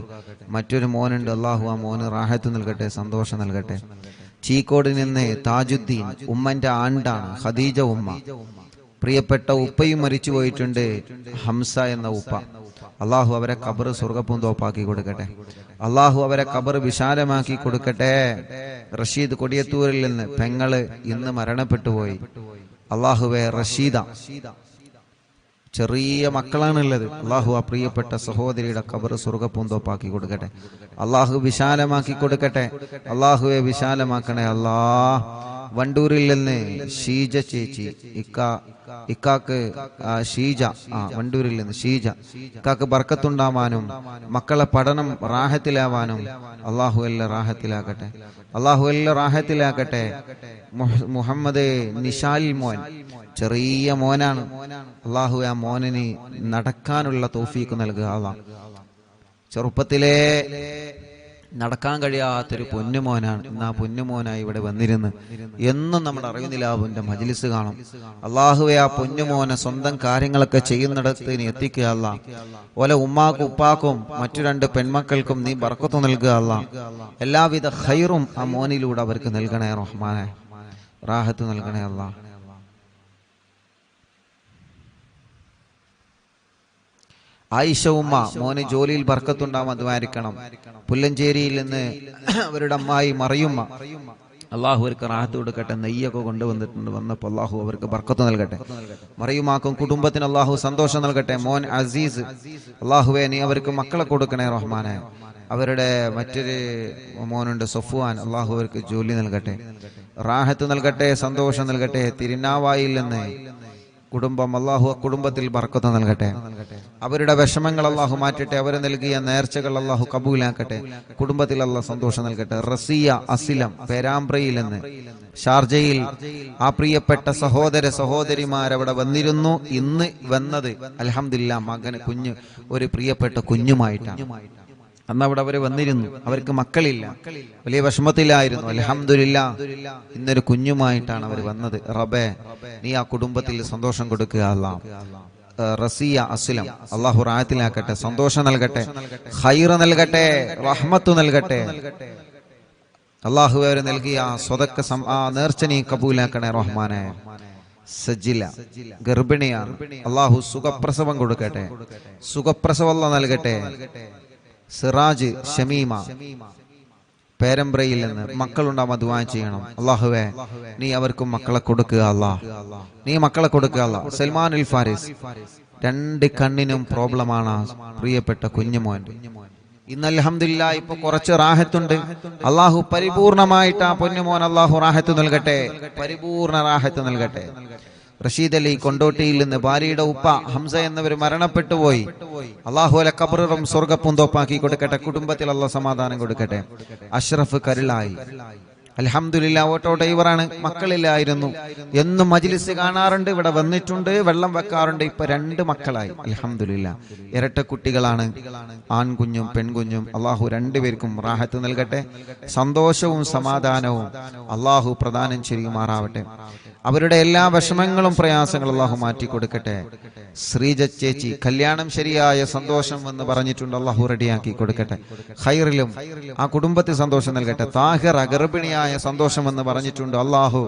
മറ്റൊരു മോനുണ്ട്. അള്ളാഹു ആ മോന് റാഹത്ത് നൽകട്ടെ, സന്തോഷം നൽകട്ടെ. ചീക്കോട് നിന്ന് താജുദ്ദീൻ ഉമ്മന്റെ ആണ്ടാണ്. ഖദീജ ഉമ്മ. പ്രിയപ്പെട്ട ഉപ്പയും മരിച്ചു പോയിട്ടുണ്ട്, ഹംസ എന്ന ഉപ്പ. അള്ളാഹു അവരെ ഖബർ സ്വർഗ്ഗപൂന്തോപ്പാക്കി കൊടുക്കട്ടെ. അള്ളാഹു അവരെ ഖബർ വിശാലമാക്കി കൊടുക്കട്ടെ. റഷീദ് കൊടിയത്തൂരിൽ നിന്ന് പെങ്ങള് ഇന്ന് മരണപ്പെട്ടു പോയി. അള്ളാഹുവെ റഷീദ ചെറിയ മക്കളാണുള്ളത്. അള്ളാഹു ആ പ്രിയപ്പെട്ട സഹോദരിയുടെ ഖബർ സ്വർഗ്ഗപൂന്തോപ്പാക്കി കൊടുക്കട്ടെ. അള്ളാഹു വിശാലമാക്കി കൊടുക്കട്ടെ. അള്ളാഹുവെ വിശാലമാക്കണേ അല്ലാ. വണ്ടൂരിൽ നിന്ന് ഷീജ ചേച്ചി, ഇക്കാക്ക് ഷീജ, വണ്ടൂരിൽ നിന്ന് ഷീജ. ഇക്കാക്ക് ബർക്കത്തുണ്ടാവാനും മക്കളെ പഠനം റാഹത്തിലാവാനും അള്ളാഹു എല്ലാം റാഹത്തിലാക്കട്ടെ. അള്ളാഹു എല്ലാം റാഹത്തിലാക്കട്ടെ. മുഹമ്മദ് നിഷാൽ മോൻ ചെറിയ മോനാണ്. അള്ളാഹു ആ മോനിന് നടക്കാനുള്ള തൗഫീഖ് നൽകുക. അള്ളാഹ് ചെറുപ്പത്തിലേ നടക്കാൻ കഴിയാത്തൊരു പൊന്നുമോനാണ്. ഇന്ന് ആ പൊന്നുമോനായി ഇവിടെ വന്നിരുന്ന് എന്നും നമ്മുടെ അറിവിനിലാവിന്റെ മജ്ലിസ് കാണും. അള്ളാഹുവെ ആ പൊന്നുമോനെ സ്വന്തം കാര്യങ്ങളൊക്കെ ചെയ്യുന്നിടത്ത് നീ എത്തിക്കുക അല്ലാ. ഓലെ ഉമ്മാക്കും ഉപ്പാക്കും മറ്റു 2 പെൺമക്കൾക്കും നീ ബർക്കത്ത് നൽകുക അല്ലാ. എല്ലാവിധ ഖൈറും ആ മോനിലൂടെ അവർക്ക് നൽകണേ റഹ്മാനെ. റാഹത്ത് നൽകണേ അല്ലാ. ആയിഷ ഉമ്മ മോന് ജോലിയിൽ ബർക്കത്തുണ്ടാവാൻ ദ്വാരിക്കണം. പുല്ലഞ്ചേരിയിൽ നിന്ന് അവരുടെ അമ്മായി മറിയുമ്മ, അള്ളാഹു അവർക്ക് റാഹത്ത് കൊടുക്കട്ടെ. നെയ്യൊക്കെ കൊണ്ടുവന്നിട്ടുണ്ട്. വന്നപ്പോൾ അള്ളാഹു അവർക്ക് ബർക്കത്ത് നൽകട്ടെ. മറിയുമാക്കും കുടുംബത്തിന് അള്ളാഹു സന്തോഷം നൽകട്ടെ. മോൻ അസീസ്, അള്ളാഹുവെ നീ അവർക്ക് മക്കളെ കൊടുക്കണേ റഹ്മാനെ. അവരുടെ മറ്റൊരു മോനുണ്ട് സഫ്വാൻ, അള്ളാഹു അവർക്ക് ജോലി നൽകട്ടെ, റാഹത്ത് നൽകട്ടെ, സന്തോഷം നൽകട്ടെ. തിരുനാവായിൽ നിന്ന് കുടുംബം അള്ളാഹു ആ കുടുംബത്തിൽ ബർക്കത്ത് നൽകട്ടെ. അവരുടെ വിഷമങ്ങൾ അള്ളാഹു മാറ്റട്ടെ. അവർ നൽകിയ നേർച്ചകൾ അള്ളാഹു കബൂലാക്കട്ടെ. കുടുംബത്തിൽ അള്ളാഹു സന്തോഷം നൽകട്ടെ. റസിയ അസിലം പേരാമ്പ്രയിൽ നിന്ന് ഷാർജയിൽ ആ പ്രിയപ്പെട്ട സഹോദര സഹോദരിമാരവിടെ വന്നിരുന്നു. ഇന്ന് വന്നത് അൽഹംദുലില്ലാ മകന് ഒരു പ്രിയപ്പെട്ട കുഞ്ഞുമായിട്ടാണ്. അന്ന് അവിടെ അവര് വന്നിരുന്നു. അവർക്ക് മക്കളില്ല, വലിയ വിഷമത്തിലായിരുന്നു. അൽഹംദുലില്ലാ ഇന്നൊരു കുഞ്ഞുമായിട്ടാണ് അവർ വന്നത്. റബ്ബേ നീ ആ കുടുംബത്തിൽ സന്തോഷം കൊടുക്കുക. അല്ലാഹ് റസിയ അസ്ലം അള്ളാഹു റാഹത്തിലാക്കട്ടെ, സന്തോഷം നൽകട്ടെ, ഖൈർ നൽകട്ടെ, റഹ്മത്ത് നൽകട്ടെ. അള്ളാഹു അവർ നൽകിയ സ്വതക്ക ആ നേർച്ച നീ കബൂലാക്കണേ റഹ്മാനെ. സജില ഗർഭിണിയാണ്, അള്ളാഹു സുഖപ്രസവം കൊടുക്കട്ടെ, സുഖപ്രസവം നൽകട്ടെ. സിറാജ് ഷമീമ പേരമ്പ്രയിൽ നിന്ന് മക്കളുണ്ടാവാൻ ദുആ ചെയ്യണം. അള്ളാഹുവേ നീ അവർക്കും മക്കളെ കൊടുക്കുക. അല്ലാഹ് നീ മക്കളെ കൊടുക്കുക. അല്ലാഹ് സൽമാൻ അൽ ഫാരിസ് 2 കണ്ണിനും പ്രോബ്ലമാണ് പ്രിയപ്പെട്ട കുഞ്ഞുമോൻ. ഇന്ന് അൽഹംദുലില്ലാ ഇപ്പൊ കുറച്ച് റാഹത്തുണ്ട്. അള്ളാഹു പരിപൂർണമായിട്ട് ആ പൊന്നുമോൻ അള്ളാഹു റാഹത്ത് നൽകട്ടെ, പരിപൂർണ റാഹത്ത് നൽകട്ടെ. റഷീദ് അലി കൊണ്ടോട്ടിയിൽ നിന്ന് ഭാര്യയുടെ ഉപ്പ ഹംസ എന്നിവർ മരണപ്പെട്ടു പോയി. അള്ളാഹു അല ഖബറും സ്വർഗ്ഗപ്പൂന്തോപ്പാക്കി കൊടുക്കട്ടെ. കുടുംബത്തിൽ അള്ളാഹു സമാധാനം കൊടുക്കട്ടെ. അഷ്റഫ് കരുളായി അൽഹംദുലില്ലാ ഓട്ടോ ഡ്രൈവറാണ്, മക്കളില്ലായിരുന്നു. എന്നും മജ്ലിസ് കാണാറുണ്ട്, ഇവിടെ വന്നിട്ടുണ്ട്, വെള്ളം വെക്കാറുണ്ട്. ഇപ്പൊ 2 മക്കളായി അൽഹംദുലില്ലാ. ഇരട്ട കുട്ടികളാണ്, ആൺകുഞ്ഞും പെൺകുഞ്ഞും. അള്ളാഹു 2 പേർക്കും റാഹത്ത് നൽകട്ടെ, സന്തോഷവും സമാധാനവും അള്ളാഹു പ്രദാനം ചെയ്യുമാറാവട്ടെ. അവരുടെ എല്ലാ വിഷമങ്ങളും പ്രയാസങ്ങളും അള്ളാഹു മാറ്റി കൊടുക്കട്ടെ. ശ്രീജ ചേച്ചി കല്യാണം ശരിയായ സന്തോഷം എന്ന് പറഞ്ഞിട്ടുണ്ട്, അള്ളാഹു റെഡിയാക്കി കൊടുക്കട്ടെ. ഖൈറിലും ആ കുടുംബത്തിൽ സന്തോഷം നൽകട്ടെ. താഹിറ ഗർഭിണിയായ സന്തോഷം എന്ന് പറഞ്ഞിട്ടുണ്ട്, അള്ളാഹു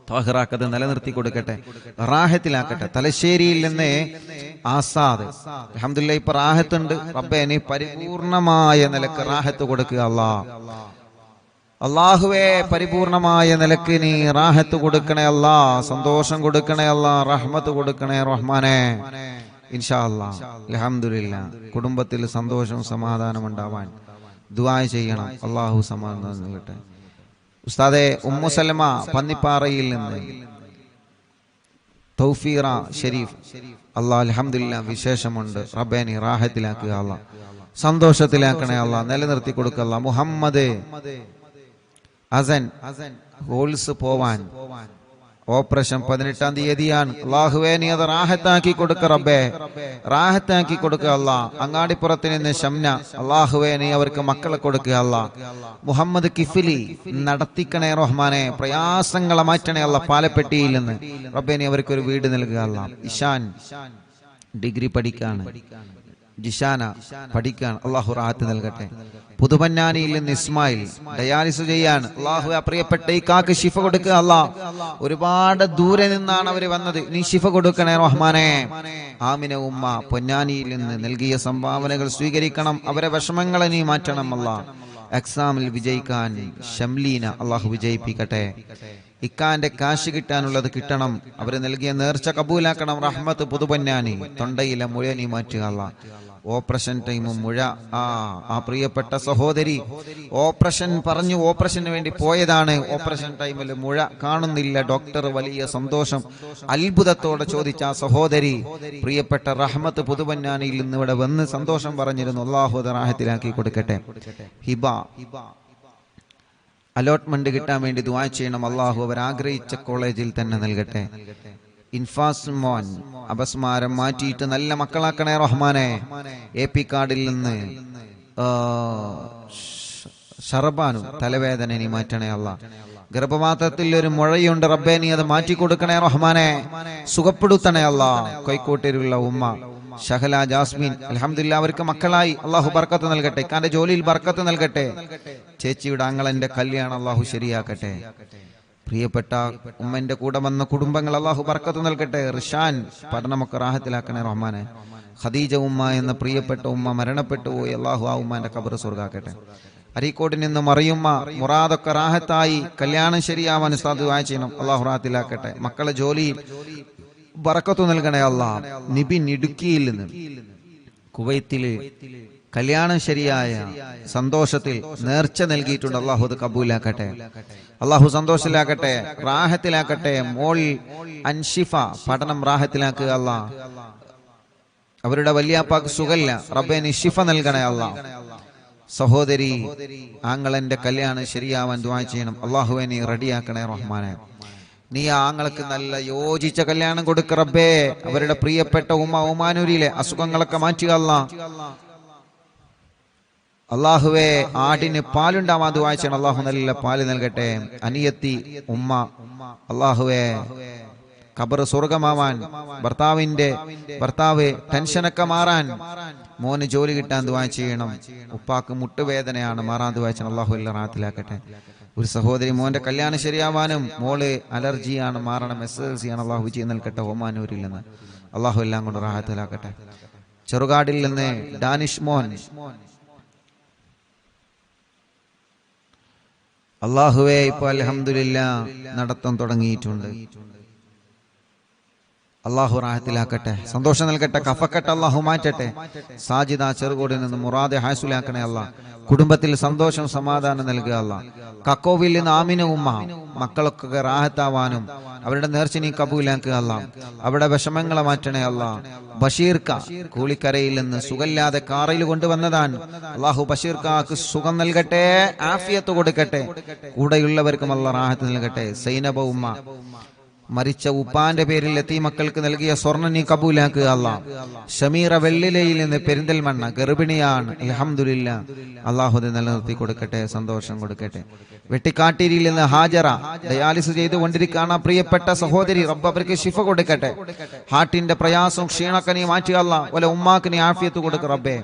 താഹിറാക്കത് നിലനിർത്തി കൊടുക്കട്ടെ, റാഹത്തിലാക്കട്ടെ. തലശ്ശേരിയിൽ നിന്ന് ആസാദ് അൽഹംദുലില്ലാ ഇപ്പൊ റാഹത്തുണ്ട്. റബ്ബേ നീ പരിപൂർണമായ നിലക്ക് റാഹത്ത് കൊടുക്കുക. അള്ളാഹുവേ പരിപൂർണമായ നിലക്ക് നീ റാഹത്ത് കൊടുക്കണേ അല്ലാ, സന്തോഷം കൊടുക്കണേ അല്ലാ, റഹ്മത്ത് കൊടുക്കണേ റഹ്മാനെ. ഇൻഷാ അല്ലാഹ് അൽഹംദുലില്ലാ കുടുംബത്തിൽ സന്തോഷവും സമാധാനം ഉണ്ടാവാൻ ദുആ ചെയ്യണം. അള്ളാഹു സമാധാനം നൽകട്ടെ. ഉസ്താദെ ഉമ്മു സലമ പന്നിപ്പാറയിൽ നിന്ന് തൗഫീറ ഷരീഫ് അല്ലാഹ് അൽഹംദുലില്ലാ വിശേഷമുണ്ട്. റബ്ബേ നീ റാഹത്തിലാക്കുക അല്ലാ, സന്തോഷത്തിലാക്കണേ അല്ലാ, നിലനിർത്തി കൊടുക്കുക അല്ലാ. മുഹമ്മദ് അസൻ ഹോൾസ് പോവാൻ ഓപ്പറേഷൻ 18-ാം തീയതിയാണ്. അള്ളാഹുവേ നീ അത് റാഹത്താക്കി കൊടുക്ക റബ്ബേ, റാഹത്താക്കി കൊടുക്കുക അല്ലാ. അങ്ങാടിപ്പുറത്ത് നിന്ന് ഷംന അള്ളാഹുവേ നീ അവർക്ക് മക്കളെ കൊടുക്കുക അല്ലാ. മുഹമ്മദ് കിഫിലി നടത്തിക്കണേ റഹ്മാനെ, പ്രയാസങ്ങളെ മാറ്റണേ അല്ലാ. പാലപ്പെട്ടിയിൽ നിന്ന് റബ്ബേ നീ അവർക്ക് ഒരു വീട് നൽകുക അല്ലാ. ഇഷാൻ ഡിഗ്രി പഠിക്കാണ്, ജിഷാന പഠിക്കാൻ, അള്ളാഹു റാഹത്ത് നൽകട്ടെ. പുതുപന്നാനിയിൽ നിന്ന് ഇസ്മായിൽ ഡയാലിസ് ചെയ്യാൻ, അള്ളാഹു പ്രിയപ്പെട്ട ഈ കാക്ക് ശിഫ കൊടുക്കുക അല്ലാ. ഒരുപാട് ദൂരെ നിന്നാണ് അവര് വന്നത്, നീ ശിഫ കൊടുക്കണേ റഹ്മാനെ. ആമിന ഉമ്മ പൊന്നാനിയിൽ നിന്ന് നൽകിയ സംഭാവനകൾ സ്വീകരിക്കണം, അവരെ വിഷമങ്ങളെ നീ മാറ്റണം അല്ലാ. എക്സാമിൽ വിജയിക്കാൻ ഷംലീന അള്ളാഹു വിജയിപ്പിക്കട്ടെ. ഇക്കാന്റെ കാശ് കിട്ടാനുള്ളത് കിട്ടണം, അവര് നൽകിയ നേർച്ച കബൂലാക്കണം. റഹ്മത്ത് പുതുപന്നാനി തൊണ്ടയിലെ മുഴ നീ മാറ്റുക അല്ലാ. ഓപ്പറേഷൻ ടൈമും മുഴ ആ പ്രിയപ്പെട്ട സഹോദരി ഓപ്പറേഷൻ പറഞ്ഞു, ഓപ്പറേഷന് വേണ്ടി പോയതാണ്. ഓപ്പറേഷൻ ടൈമിൽ മുഴ കാണുന്നില്ല. ഡോക്ടർ വലിയ സന്തോഷം അത്ഭുതത്തോടെ ചോദിച്ച ആ സഹോദരി പ്രിയപ്പെട്ട റഹ്മത്ത് പുതുപന്നാനിയിൽ നിന്ന് ഇവിടെ വന്ന് സന്തോഷം പറഞ്ഞിരുന്നു. അല്ലാഹു റാഹത്തിലാക്കി കൊടുക്കട്ടെ. ഹിബ അലോട്ട്മെന്റ് കിട്ടാൻ വേണ്ടി ദുആ ചെയ്യണം. അള്ളാഹു അവർ ആഗ്രഹിച്ച കോളേജിൽ തന്നെ നൽകട്ടെ. ഇൻഫാസ് മോൻ അപസ്മാരം മാറ്റിയിട്ട് നല്ല മക്കളാക്കണേ റഹ്മാനെ. AP കാർഡിൽ നിന്ന് ഷർബാനു തലവേദന നീ മാറ്റണേ അല്ലാ. ഗർഭപാത്രത്തിൽ ഒരു മുഴയുണ്ട്, റബ്ബേ നീ അത് മാറ്റി കൊടുക്കണേ റഹ്മാനെ, സുഖപ്പെടുത്തണേ അല്ലാ. കോഴിക്കോട്ടിലുള്ള ഉമ്മ ഷഹല ജാസ്മിൻ അൽഹംദുലില്ലാ അവർക്ക് മക്കളായി, അള്ളാഹു ബർക്കത്ത് നൽകട്ടെ. ഇക്കാന്റെ ജോലിയിൽ ബർക്കത്ത് നൽകട്ടെ. ചേച്ചിയുടെ ആങ്ങളന്റെ കല്യാണം അള്ളാഹു ശരിയാക്കട്ടെ. പ്രിയപ്പെട്ട ഉമ്മന്റെ കൂടെ വന്ന കുടുംബങ്ങൾ അള്ളാഹു ബർക്കത്ത് നൽകട്ടെ. റിഷാൻ പഠനമൊക്കെ റാഹത്തിലാക്കണേ റഹ്മാനെ. ഖദീജ ഉമ്മ എന്ന പ്രിയപ്പെട്ട ഉമ്മ മരണപ്പെട്ടു പോയി, അള്ളാഹു ആ ഉമ്മാന്റെ ഖബർ സ്വർഗ്ഗാക്കട്ടെ. അരീക്കോട്ടിൽ നിന്ന് മറിയുമ്മ മുറാദൊക്കെ റാഹത്തായി, കല്യാണം ശരിയാവാൻ ഉസ്താദ് ദുആ ചെയ്യണം, അള്ളാഹു റാഹത്തിലാക്കട്ടെ. മക്കളെ ജോലിയിൽ ബർക്കത്ത് നൽകണേ അല്ലാ. നിബിൻ ഇടുക്കിയിൽ നിന്ന് കുവൈത്തില് കല്യാണം ശരിയായ സന്തോഷത്തിൽ നേർച്ച നൽകിയിട്ടുണ്ട്. അള്ളാഹു അത് കബൂലാക്കട്ടെ, അള്ളാഹു സന്തോഷത്തിലാക്കട്ടെ, റാഹത്തിലാക്കട്ടെ. മോൾ അൻഷിഫ പഠനം റാഹത്തിലാക്കുക അല്ലാ. അവരുടെ വലിയാപ്പാക്ക് സുഖല്ല, റബ്ബേ നീ ശിഫ നൽകണേ അല്ലാ. സഹോദരി ആങ്ങളന്റെ കല്യാണം ശരിയാവാൻ ദുആ ചെയ്യണം. അള്ളാഹുവെ നീ റെഡിയാക്കണേ റഹ്മാനെ. നീ ആങ്ങൾക്ക് നല്ല യോജിച്ച കല്യാണം കൊടുക്ക റബ്ബേ. അവരുടെ പ്രിയപ്പെട്ട ഒമാനൂരിലെ അസുഖങ്ങളൊക്കെ മാറ്റുക അല്ലാ. അള്ളാഹുവെ ആടിന് പാലുണ്ടാവാൻ ദുആ ചെയ്യണം. അള്ളാഹു നല്ല പാല് നൽകട്ടെ. അനിയത്തി ഉമ്മ, അള്ളാഹുവെ ഖബർ സ്വർഗമാവാൻ, ഭർത്താവ് ടെൻഷനൊക്കെ മാറാൻ, മോന് ജോലി കിട്ടാൻ ദുആ ചെയ്യണം. ഉപ്പാക്ക് മുട്ടുവേദനയാണ്, മാറാൻ ദുആ ചെയ്യണം. അള്ളാഹു എല്ലാം റാഹത്തിലാക്കട്ടെ. ഒരു സഹോദരി മോന്റെ കല്യാണം ശരിയാവാനും, മോള് അലർജിയാണ്, മാറണം, SSLC ആണ്, അള്ളാഹു വിജയം നൽകട്ടെ. ഒമാനൂരിൽ നിന്ന് അള്ളാഹു എല്ലാം കൊണ്ട് റാഹത്തിലാക്കട്ടെ. ചെറുകാടിൽ നിന്ന് ഡാനിഷ് മോൻ, അള്ളാഹുവേ ഇപ്പൊ അൽഹംദുലില്ലാഹ് നടത്തം തുടങ്ങിയിട്ടുണ്ട്. അള്ളാഹു റാഹത്തിലാക്കട്ടെ, സന്തോഷം നൽകട്ടെ, കഫക്കെട്ട് അള്ളാഹു മാറ്റട്ടെ. സാജിദ ചെറുകോടിൽ നിന്ന് മുറാദെ ഹാസുലാക്കണേ അല്ലാ. കുടുംബത്തിൽ സന്തോഷം സമാധാനം നൽകുക അല്ലാ. കക്കോവിൽ നിന്ന് ആമിന ഉമ്മ, മക്കളൊക്കെ റാഹത്താവാനും അവരുടെ നേർച്ച നീ കബൂലാക്കുക അല്ലാ. അവരുടെ വിഷമങ്ങളെ മാറ്റണേ അല്ലാ. ബഷീർക്ക കൂളിക്കരയിൽ നിന്ന് സുഖമില്ലാതെ കാറിൽ കൊണ്ടുവന്നതാണ്. അള്ളാഹു ബഷീർക്കാക്ക് സുഖം നൽകട്ടെ, ആഫിയത്ത് കൊടുക്കട്ടെ. കൂടെയുള്ളവർക്കും അല്ലാ റാഹത്ത് നൽകട്ടെ. സൈനബ ഉമ്മ, മരിച്ച ഉപ്പാന്റെ പേരിൽ എത്തി മക്കൾക്ക് നൽകിയ സ്വർണ്ണം നീ കബൂലാക്കുക അല്ലാ. ഷമീറ വെള്ളിലയിൽ നിന്ന് പെരിന്തൽമണ്ണ ഗർഭിണിയാണ്, അൽഹംദുലില്ലാഹ് അള്ളാഹു നിലനിർത്തി കൊടുക്കട്ടെ, സന്തോഷം കൊടുക്കട്ടെ. വെട്ടിക്കാട്ടിരിയിൽ നിന്ന് ഹാജറ ഡയാലിസിസ് ചെയ്തുകൊണ്ടിരിക്കുകയാണ് പ്രിയപ്പെട്ട സഹോദരി, റബ്ബ് അവർക്ക് ശിഫ കൊടുക്കട്ടെ. ഹാർട്ടിന്റെ പ്രയാസവും ക്ഷീണൊക്കെ നീ മാറ്റുക അല്ലാ. വല ഉമ്മാക്ക് നീ ആഫിയത്ത് കൊടുക്ക റബ്ബേ.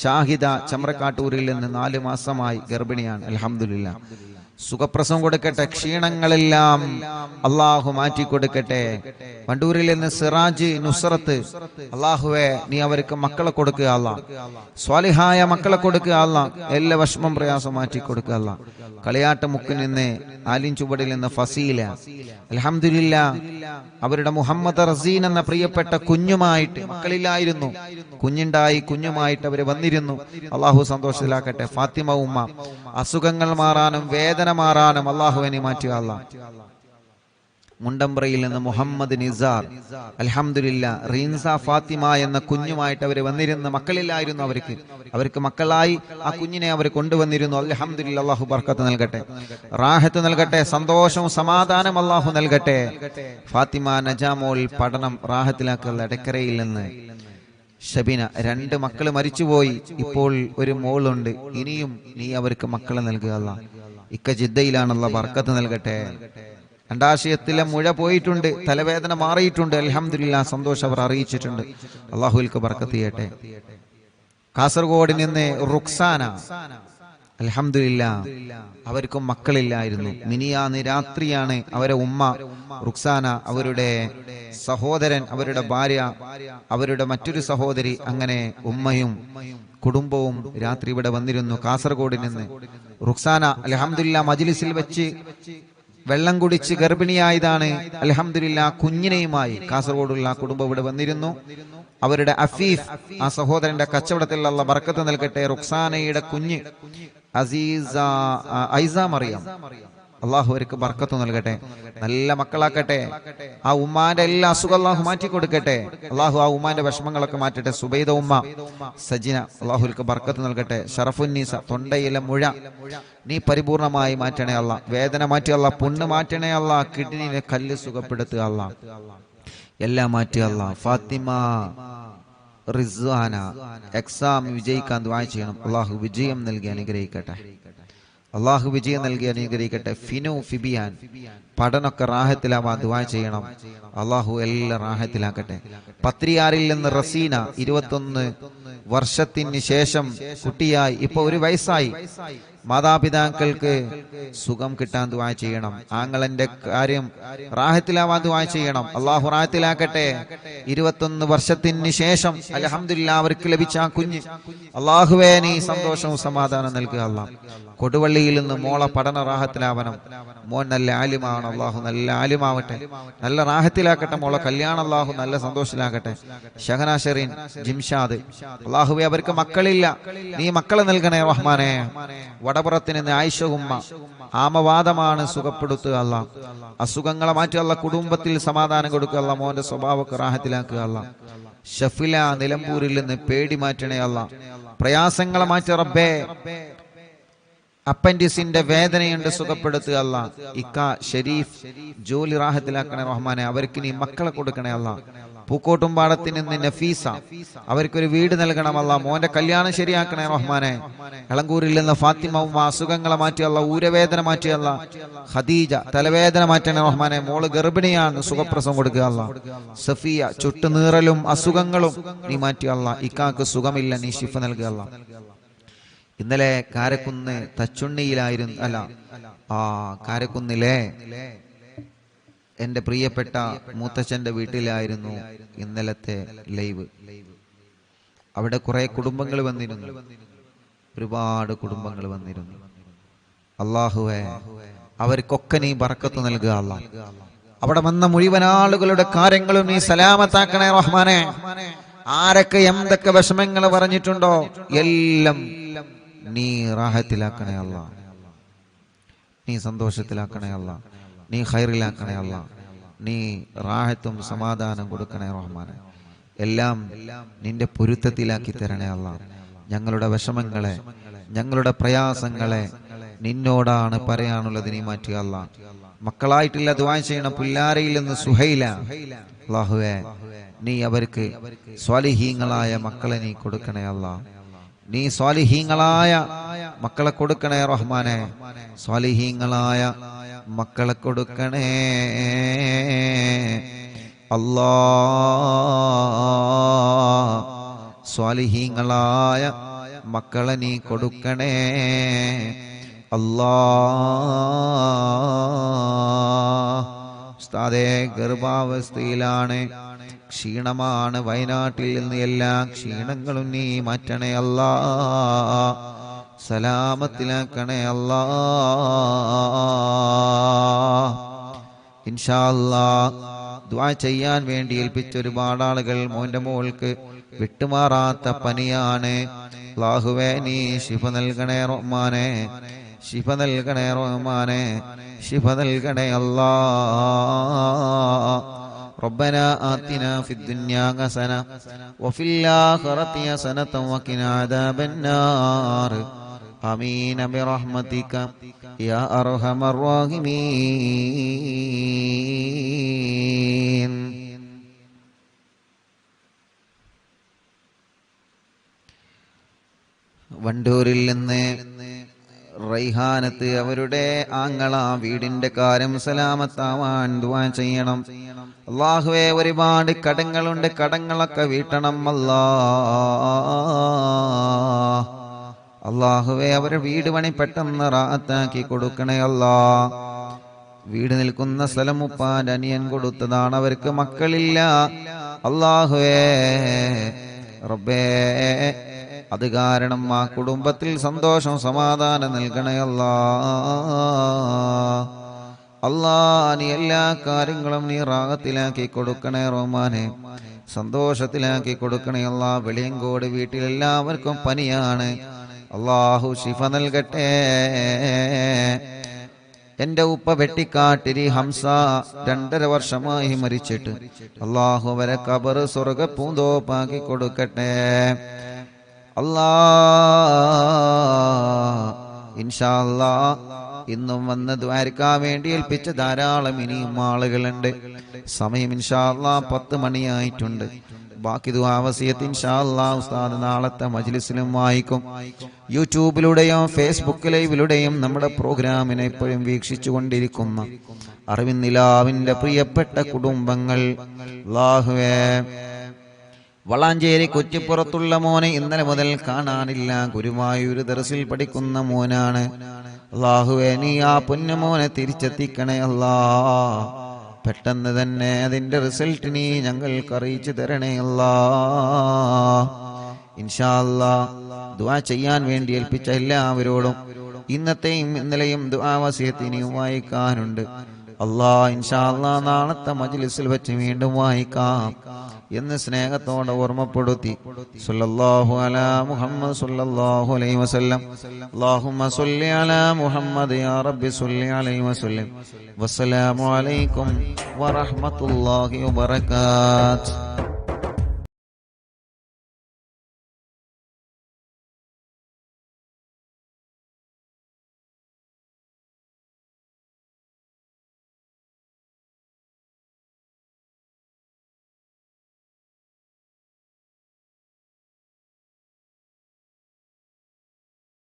ഷാഹിദ ചമ്രക്കാട്ടൂരിൽ നിന്ന് 4 മാസമായി ഗർഭിണിയാണ്, അൽഹംദുലില്ലാഹ് സുഖപ്രസവം കൊടുക്കട്ടെ. ക്ഷീണങ്ങളെല്ലാം അള്ളാഹു മാറ്റി കൊടുക്കട്ടെ. വണ്ടൂരിൽ നിന്ന് സിറാജ് നുസ്രത്ത്, അള്ളാഹുവെ നീ അവർക്ക് മക്കളെ കൊടുക്കുക അല്ലാ. സ്വാലിഹായ മക്കളെ കൊടുക്കുക അല്ലാ. എല്ലാ വിഷമം പ്രയാസം മാറ്റി കൊടുക്കുക അല്ലാ. കളിയാട്ട് മുക്കിൽ നിന്ന് ആലിൻചുവടിൽ നിന്ന് ഫസീല, അൽഹംദുലില്ലാഹ് അവരുടെ മുഹമ്മദ് റസീൻ എന്ന പ്രിയപ്പെട്ട കുഞ്ഞുമായിട്ട്, മക്കളില്ലായിരുന്നു, കുഞ്ഞുണ്ടായി, കുഞ്ഞുമായിട്ട് അവര് വന്നിരുന്നു. അള്ളാഹു സന്തോഷത്തിലാക്കട്ടെ. ഫാത്തിമ ഉമ്മ, അസുഖങ്ങൾ മാറാനും വേദന മാറാനും അള്ളാഹുവിനെ മാറ്റുക അല്ലാ. മുണ്ടമ്പ്രയിൽ നിന്ന് മുഹമ്മദ് നിസാർ, അൽഹംദുലില്ലാഹ് റീൻസ ഫാത്തിമ എന്ന കുഞ്ഞുമായിട്ട് അവർ വന്നിരുന്ന, മക്കളില്ലായിരുന്നു അവർക്ക് മക്കളായി ആ കുഞ്ഞിനെ അവർ കൊണ്ടുവന്നിരുന്നു. അൽഹംദുലില്ലാഹ് അല്ലാഹു ബർക്കത്ത് നൽകട്ടെ, റാഹത്ത് നൽകട്ടെ, സന്തോഷവും സമാധാനം അല്ലാഹു നൽകട്ടെ. ഫാത്തിമ നജാമോൾ പഠനം റാഹത്തിലാക്കുക. എടക്കരയിൽ നിന്ന് ഷബിന, 2 മക്കൾ മരിച്ചുപോയി, ഇപ്പോൾ ഒരു മോളുണ്ട്. ഇനിയും നീ അവർക്ക് മക്കളെ നൽകുക അല്ലാ. ഇക്ക ജിദ്ദയിലാണല്ലോ, ബർക്കത്ത് നൽകട്ടെ. അണ്ടാശയത്തിലെ മുഴ പോയിട്ടുണ്ട്, തലവേദന മാറിയിട്ടുണ്ട്, അൽഹംദുലില്ലാഹ് സന്തോഷം അവർ അറിയിച്ചിട്ടുണ്ട്. അള്ളാഹുവിൽക്ക് ബർക്കത്ത് ചെയ്യട്ടെ. കാസർഗോഡ് നിന്ന് റുക്സാന, അൽഹംദുലില്ലാഹ് അവർക്കും മക്കളില്ലായിരുന്നു. മിനിയാന്ന് രാത്രിയാണ് അവരെ ഉമ്മ റുക്സാന, അവരുടെ സഹോദരൻ, അവരുടെ ഭാര്യ, അവരുടെ മറ്റൊരു സഹോദരി, അങ്ങനെ ഉമ്മയും കുടുംബവും രാത്രി ഇവിടെ വന്നിരുന്നു. കാസർഗോഡ് നിന്ന് റുക്സാന അൽഹംദുലില്ലാഹ് മജ്ലിസിൽ വെച്ച് വെള്ളം കുടിച്ച് ഗർഭിണിയായതാണ്. അൽഹംദുലില്ലാഹ് കുഞ്ഞിനെയുമായി കാസർഗോഡുള്ള കുടുംബം ഇവിടെ വന്നിരുന്നു. അവരുടെ അഫീഫ്, ആ സഹോദരന്റെ കച്ചവടത്തിൽ അല്ലാഹ് ബർക്കത്ത് നൽകട്ടെ. റുക്സാനയുടെ കുഞ്ഞ് ഐസ മറിയം, അള്ളാഹു അവർക്ക് ബർക്കത്ത് നൽകട്ടെ, നല്ല മക്കളാക്കട്ടെ. ആ ഉമ്മാന്റെ എല്ലാ അസുഖം അള്ളാഹു മാറ്റി കൊടുക്കട്ടെ. അള്ളാഹു ആ ഉമ്മാന്റെ വിഷമങ്ങളൊക്കെ മാറ്റട്ടെ. സുബൈദ ഉമ്മ, സജിന, അള്ളാഹുൽക്ക് ബർക്കത്ത് നൽകട്ടെ. ഷറഫുന്നീസ, തൊണ്ടയിലെ മുഴ നീ പരിപൂർണമായി മാറ്റണേ അല്ലാ. വേദന മാറ്റി അല്ലാ. പുണ്ണ് മാറ്റണേ അല്ലാ. കിഡ്നിയിലെ കല്ല് സുഖപ്പെടുത്തുക അല്ലാ. എല്ലാം മാറ്റി അല്ലാ. ഫാത്തിമ റിസ്വാന എക്സാം വിജയിക്കാൻ ദുആ ചെയ്യണം. അള്ളാഹു വിജയം നൽകി അനുഗ്രഹിക്കട്ടെ. അള്ളാഹു വിജയം നൽകി അനുഗ്രഹിക്കട്ടെ. ഫിനു ഫിബിയാൻ പഠനമൊക്കെ റാഹത്തിലാവാൻ ദുആ ചെയ്യണം. അള്ളാഹു എല്ലാം റാഹത്തിലാക്കട്ടെ. പത്രിയാറിൽ നിന്ന് റസീന, 21 വർഷത്തിന് ശേഷം കുട്ടിയായി, ഇപ്പൊ 1 വയസ്സായി. മാതാപിതാക്കൾക്ക് സുഖം കിട്ടാൻ ദുആ ചെയ്യണം. ആങ്ങളന്റെ കാര്യം റാഹത്തിലാവാൻ ദുആ ചെയ്യണം. അള്ളാഹു റാഹത്തിലാക്കട്ടെ. 21 വർഷത്തിന് ശേഷം അൽഹംദുലില്ലാഹ് അവർക്ക് ലഭിച്ച ആ കുഞ്ഞ്, അള്ളാഹുവേ നീ സന്തോഷവും സമാധാനം നൽകുക അല്ലാ. കൊടുവള്ളിയിൽ നിന്ന് മോളെ പഠന റാഹത്തിലാവണം. മോൻ നല്ല ആലിമാണ്, അള്ളാഹു നല്ല ആലിമാവട്ടെ, നല്ല റാഹത്തിലാക്കട്ടെ. മോളെ കല്യാണം അള്ളാഹു നല്ല സന്തോഷത്തിലാക്കട്ടെ. ഷഹന ഷെറീൻ, ജിംഷാദ്, അള്ളാഹുവേ അവർക്ക് മക്കളില്ല, നീ മക്കളെ നൽകണേ റഹ്മാനെ. വടപുറത്തിന് ആയിഷ ഉമ്മ ആമവാദമാണ്, സുഖപ്പെടുത്തുക അല്ലാ. അസുഖങ്ങളെ മാറ്റി അല്ലാ, കുടുംബത്തിൽ സമാധാനം കൊടുക്കുക അല്ലാ, മോന്റെ സ്വഭാവമൊക്കെ റാഹത്തിലാക്കുക അല്ലാ. ഷഫില നിലമ്പൂരിൽ നിന്ന് പേടി മാറ്റണേ അല്ലാ, പ്രയാസങ്ങളെ മാറ്റി റബ്ബേ. അപ്പൻഡിസിന്റെ വേദനയുണ്ട്, സുഖപ്പെടുത്തുക അല്ലാ. ഇക്ക ഷരീഫ് ജോലി റാഹത്തിലാക്കണേ റഹ്മാനെ, അവർക്ക് നീ മക്കളെ കൊടുക്കണേ അല്ലാ. പൂക്കോട്ടുംപാടത്തിൽ നിന്ന് നഫീസ, അവർക്കൊരു വീട് നൽകണമല്ല. മോന്റെ കല്യാണം ശരിയാക്കണേ റഹ്മാനെ. എളങ്കൂരിൽ നിന്ന് ഫാത്തിമ ഉമ്മ അസുഖങ്ങളെ മാറ്റിയല്ല, ഊരവേദന മാറ്റിയല്ല. ഖദീജ തലവേദന മാറ്റണേ റഹ്മാനെ, മോള് ഗർഭിണിയാണ്, സുഖപ്രസവം കൊടുക്കുക അല്ല. സഫിയ ചുട്ടുനീറലും അസുഖങ്ങളും നീ മാറ്റിയല്ല, ഇക്കാക്ക് സുഖമില്ല, നീ ശിഫ നൽകുക അല്ല. ഇന്നലെ കാരക്കുന്ന് തച്ചുണ്ണിയിലായിരുന്നു, അല്ല കാരക്കുന്നിലെ എന്റെ പ്രിയപ്പെട്ട മൂത്തച്ഛന്റെ വീട്ടിലായിരുന്നു ഇന്നലത്തെ ലൈവ്. അവിടെ കുറെ കുടുംബങ്ങൾ വന്നിരുന്നു, ഒരുപാട് കുടുംബങ്ങൾ വന്നിരുന്നു. അല്ലാഹുവേ അവർക്കൊക്കെ നീ ബർക്കത്ത് നൽകുക അല്ലാ. അവിടെ വന്ന മുഴുവൻ ആളുകളുടെ കാര്യങ്ങളും നീ സലാമത്താക്കണേ റഹ്മാനെ. ആരൊക്കെ എന്തൊക്കെ വിഷമങ്ങൾ പറഞ്ഞിട്ടുണ്ടോ എല്ലാം നീ റാഹത്തിലാക്കണേ അല്ലാ, നീ സന്തോഷത്തിലാക്കണേ അല്ലാ, നീ ഖൈറിലാക്കണേ അല്ലാ, നീ റാഹത്തും സമാധാനം കൊടുക്കണേ റഹ്മാനെ. എല്ലാം നിന്റെ പൊരുത്തത്തിലാക്കി തരണേ അല്ലാ. ഞങ്ങളുടെ വിഷമങ്ങളെ, ഞങ്ങളുടെ പ്രയാസങ്ങളെ നിന്നോടാണ് പറയാനുള്ളത്, നീ മാറ്റുക അല്ലാ. മക്കളായിട്ടില്ല ദുആ ചെയ്യണം. പുല്ലാരയിൽ നിന്ന് സുഹൈല, അല്ലാഹുവേ നീ അവർക്ക് സ്വാലിഹീങ്ങളായ മക്കളെ നീ കൊടുക്കണേ അല്ലാ. നീ സ്വാലിഹീങ്ങളായ മക്കളെ കൊടുക്കണേ റഹ്മാനെ, സ്വാലിഹീങ്ങളായ മക്കളെ കൊടുക്കണേ അല്ലാ. സ്വാലിഹീങ്ങളായ മക്കളെ നീ കൊടുക്കണേ അല്ലാ. ഉസ്താദേ ഗർഭാവസ്ഥയിലാണ്, ക്ഷീണമാണ്. വയനാട്ടിൽ നിന്ന് എല്ലാ ക്ഷീണങ്ങളും നീ മാറ്റണേ അല്ലാ, സലാമത്തിലാക്കണേ അല്ലാ. ഇൻഷാ അല്ലാഹ് ദുആ ചെയ്യാൻ വേണ്ടി ഏൽപ്പിച്ച ഒരുപാട് ആളുകൾ. മോന്റെ മോൾക്ക് വിട്ടുമാറാത്ത പനിയാണ്. അല്ലാഹുവേ നീ ശിഫ നൽകണേ റഹ്മാനെ, ശിഫ നൽകണേ റഹ്മാനെ, ശിഫ നൽകണേ അല്ലാ. ربنا آتنا في الدنيا حسنة وفي الآخرة حسنة وقنا عذاب النار. آمين برحمتك يا أرحم الراحمين. വണ്ടൂരിൽ നിന്ന് റൈഹാനത്ത് അവരുടെ ആങ്ങള വീടിന്റെ കാര്യം സലാമത്താവാൻ ദുആ ചെയ്യണം. അല്ലാഹുവേ ഒരുപാട് കടങ്ങളുണ്ട്, കടങ്ങളൊക്കെ വീട്ടണം അല്ലാ. അല്ലാഹുവേ അവരുടെ വീട് പണി പെട്ടെന്ന് റാഹത്താക്കി കൊടുക്കണേ അല്ലാ. വീട് നിൽക്കുന്ന സ്ഥലം ഉപ്പാന്റെ അനിയൻ കൊടുത്തതാണ്, അവർക്ക് മക്കളില്ല. അല്ലാഹുവേ റബ്ബേ അത് കാരണം ആ കുടുംബത്തിൽ സന്തോഷം സമാധാനം നൽകണേ അല്ലാ. അല്ലാ നീ എല്ലാ കാര്യങ്ങളും നീ റാഹത്തിലാക്കി കൊടുക്കണേ റഹ്മാനെ, സന്തോഷത്തിലാക്കി കൊടുക്കണേ അല്ലാ. വെളിയങ്കോട് വീട്ടിലെല്ലാവർക്കും പനിയാണ്, അല്ലാഹു ശിഫ നൽകട്ടെ. എന്റെ ഉപ്പ വെട്ടിക്കാട്ടിരി ഹംസ 2.5 വർഷമായി മരിച്ചിട്ട്, അല്ലാഹു അവരെ ഖബർ സ്വർഗ്ഗ പൂന്തോപ്പാക്കി കൊടുക്കട്ടെ അല്ലാ. ഇൻഷാ അല്ലാ ഇന്നും വന്ന് ദ്വാരക്കാൻ വേണ്ടി ഏൽപ്പിച്ച ധാരാളം ഇനിയും ആളുകളുണ്ട്. സമയം ഇൻഷാ അല്ലാ 10 മണിയായിട്ടുണ്ട്. ബാക്കി ദുആ വസിയത്ത് ഇൻഷാ അല്ലാ ഉസ്താദ് നാളത്തെ മജ്ലിസിലും വായിക്കും. യൂട്യൂബിലൂടെയും ഫേസ്ബുക്ക് ലൈവിലൂടെയും നമ്മുടെ പ്രോഗ്രാമിനെ എപ്പോഴും വീക്ഷിച്ചു കൊണ്ടിരിക്കുന്ന അറിവിൻ നിലാവിന്റെ പ്രിയപ്പെട്ട കുടുംബങ്ങൾ, അല്ലാഹുവേ വളാഞ്ചേരി കുറ്റിപ്പുറത്തുള്ള മോനെ ഇന്നലെ മുതൽ കാണാനില്ല. ഗുരുവായൂർ ദർസിൽ പഠിക്കുന്ന മോനാണ്. അല്ലാഹുവേ നീ ആ പൊന്നുമോനെ തിരിച്ചെത്തിക്കണേ അല്ലാ. പെട്ടെന്ന് തന്നെ അതിന്റെ റിസൾട്ട് നീ ഞങ്ങൾക്ക് അറിയിച്ചു തരണേ അല്ലാ. ഇൻഷാ അല്ലാ ദുആ ചെയ്യാൻ വേണ്ടി ഏൽപ്പിച്ച എല്ലാവരോടും ഇന്നത്തെയും ഇന്നലെയും ദുആ വസിയത്ത് ഇനിയും വായിക്കാനുണ്ട്. ഇൻഷാ അല്ലാഹ് നാളത്തെ മജ്ലിസിൽ വെച്ച് വീണ്ടും വായിക്കാം എന്ന് സ്നേഹത്തോടെ ഓർമ്മപ്പെടുത്തി. സല്ലല്ലാഹു അലാ മുഹമ്മദ് സല്ലല്ലാഹു അലൈഹി വസല്ലം. അല്ലാഹുമ്മ സ്വല്ലി അലാ മുഹമ്മദ് യാ റബ്ബി സ്വല്ലി അലൈഹി വസല്ലം. വസ്സലാമു അലൈക്കും വറഹ്മത്തുള്ളാഹി വബറകാതുഹു.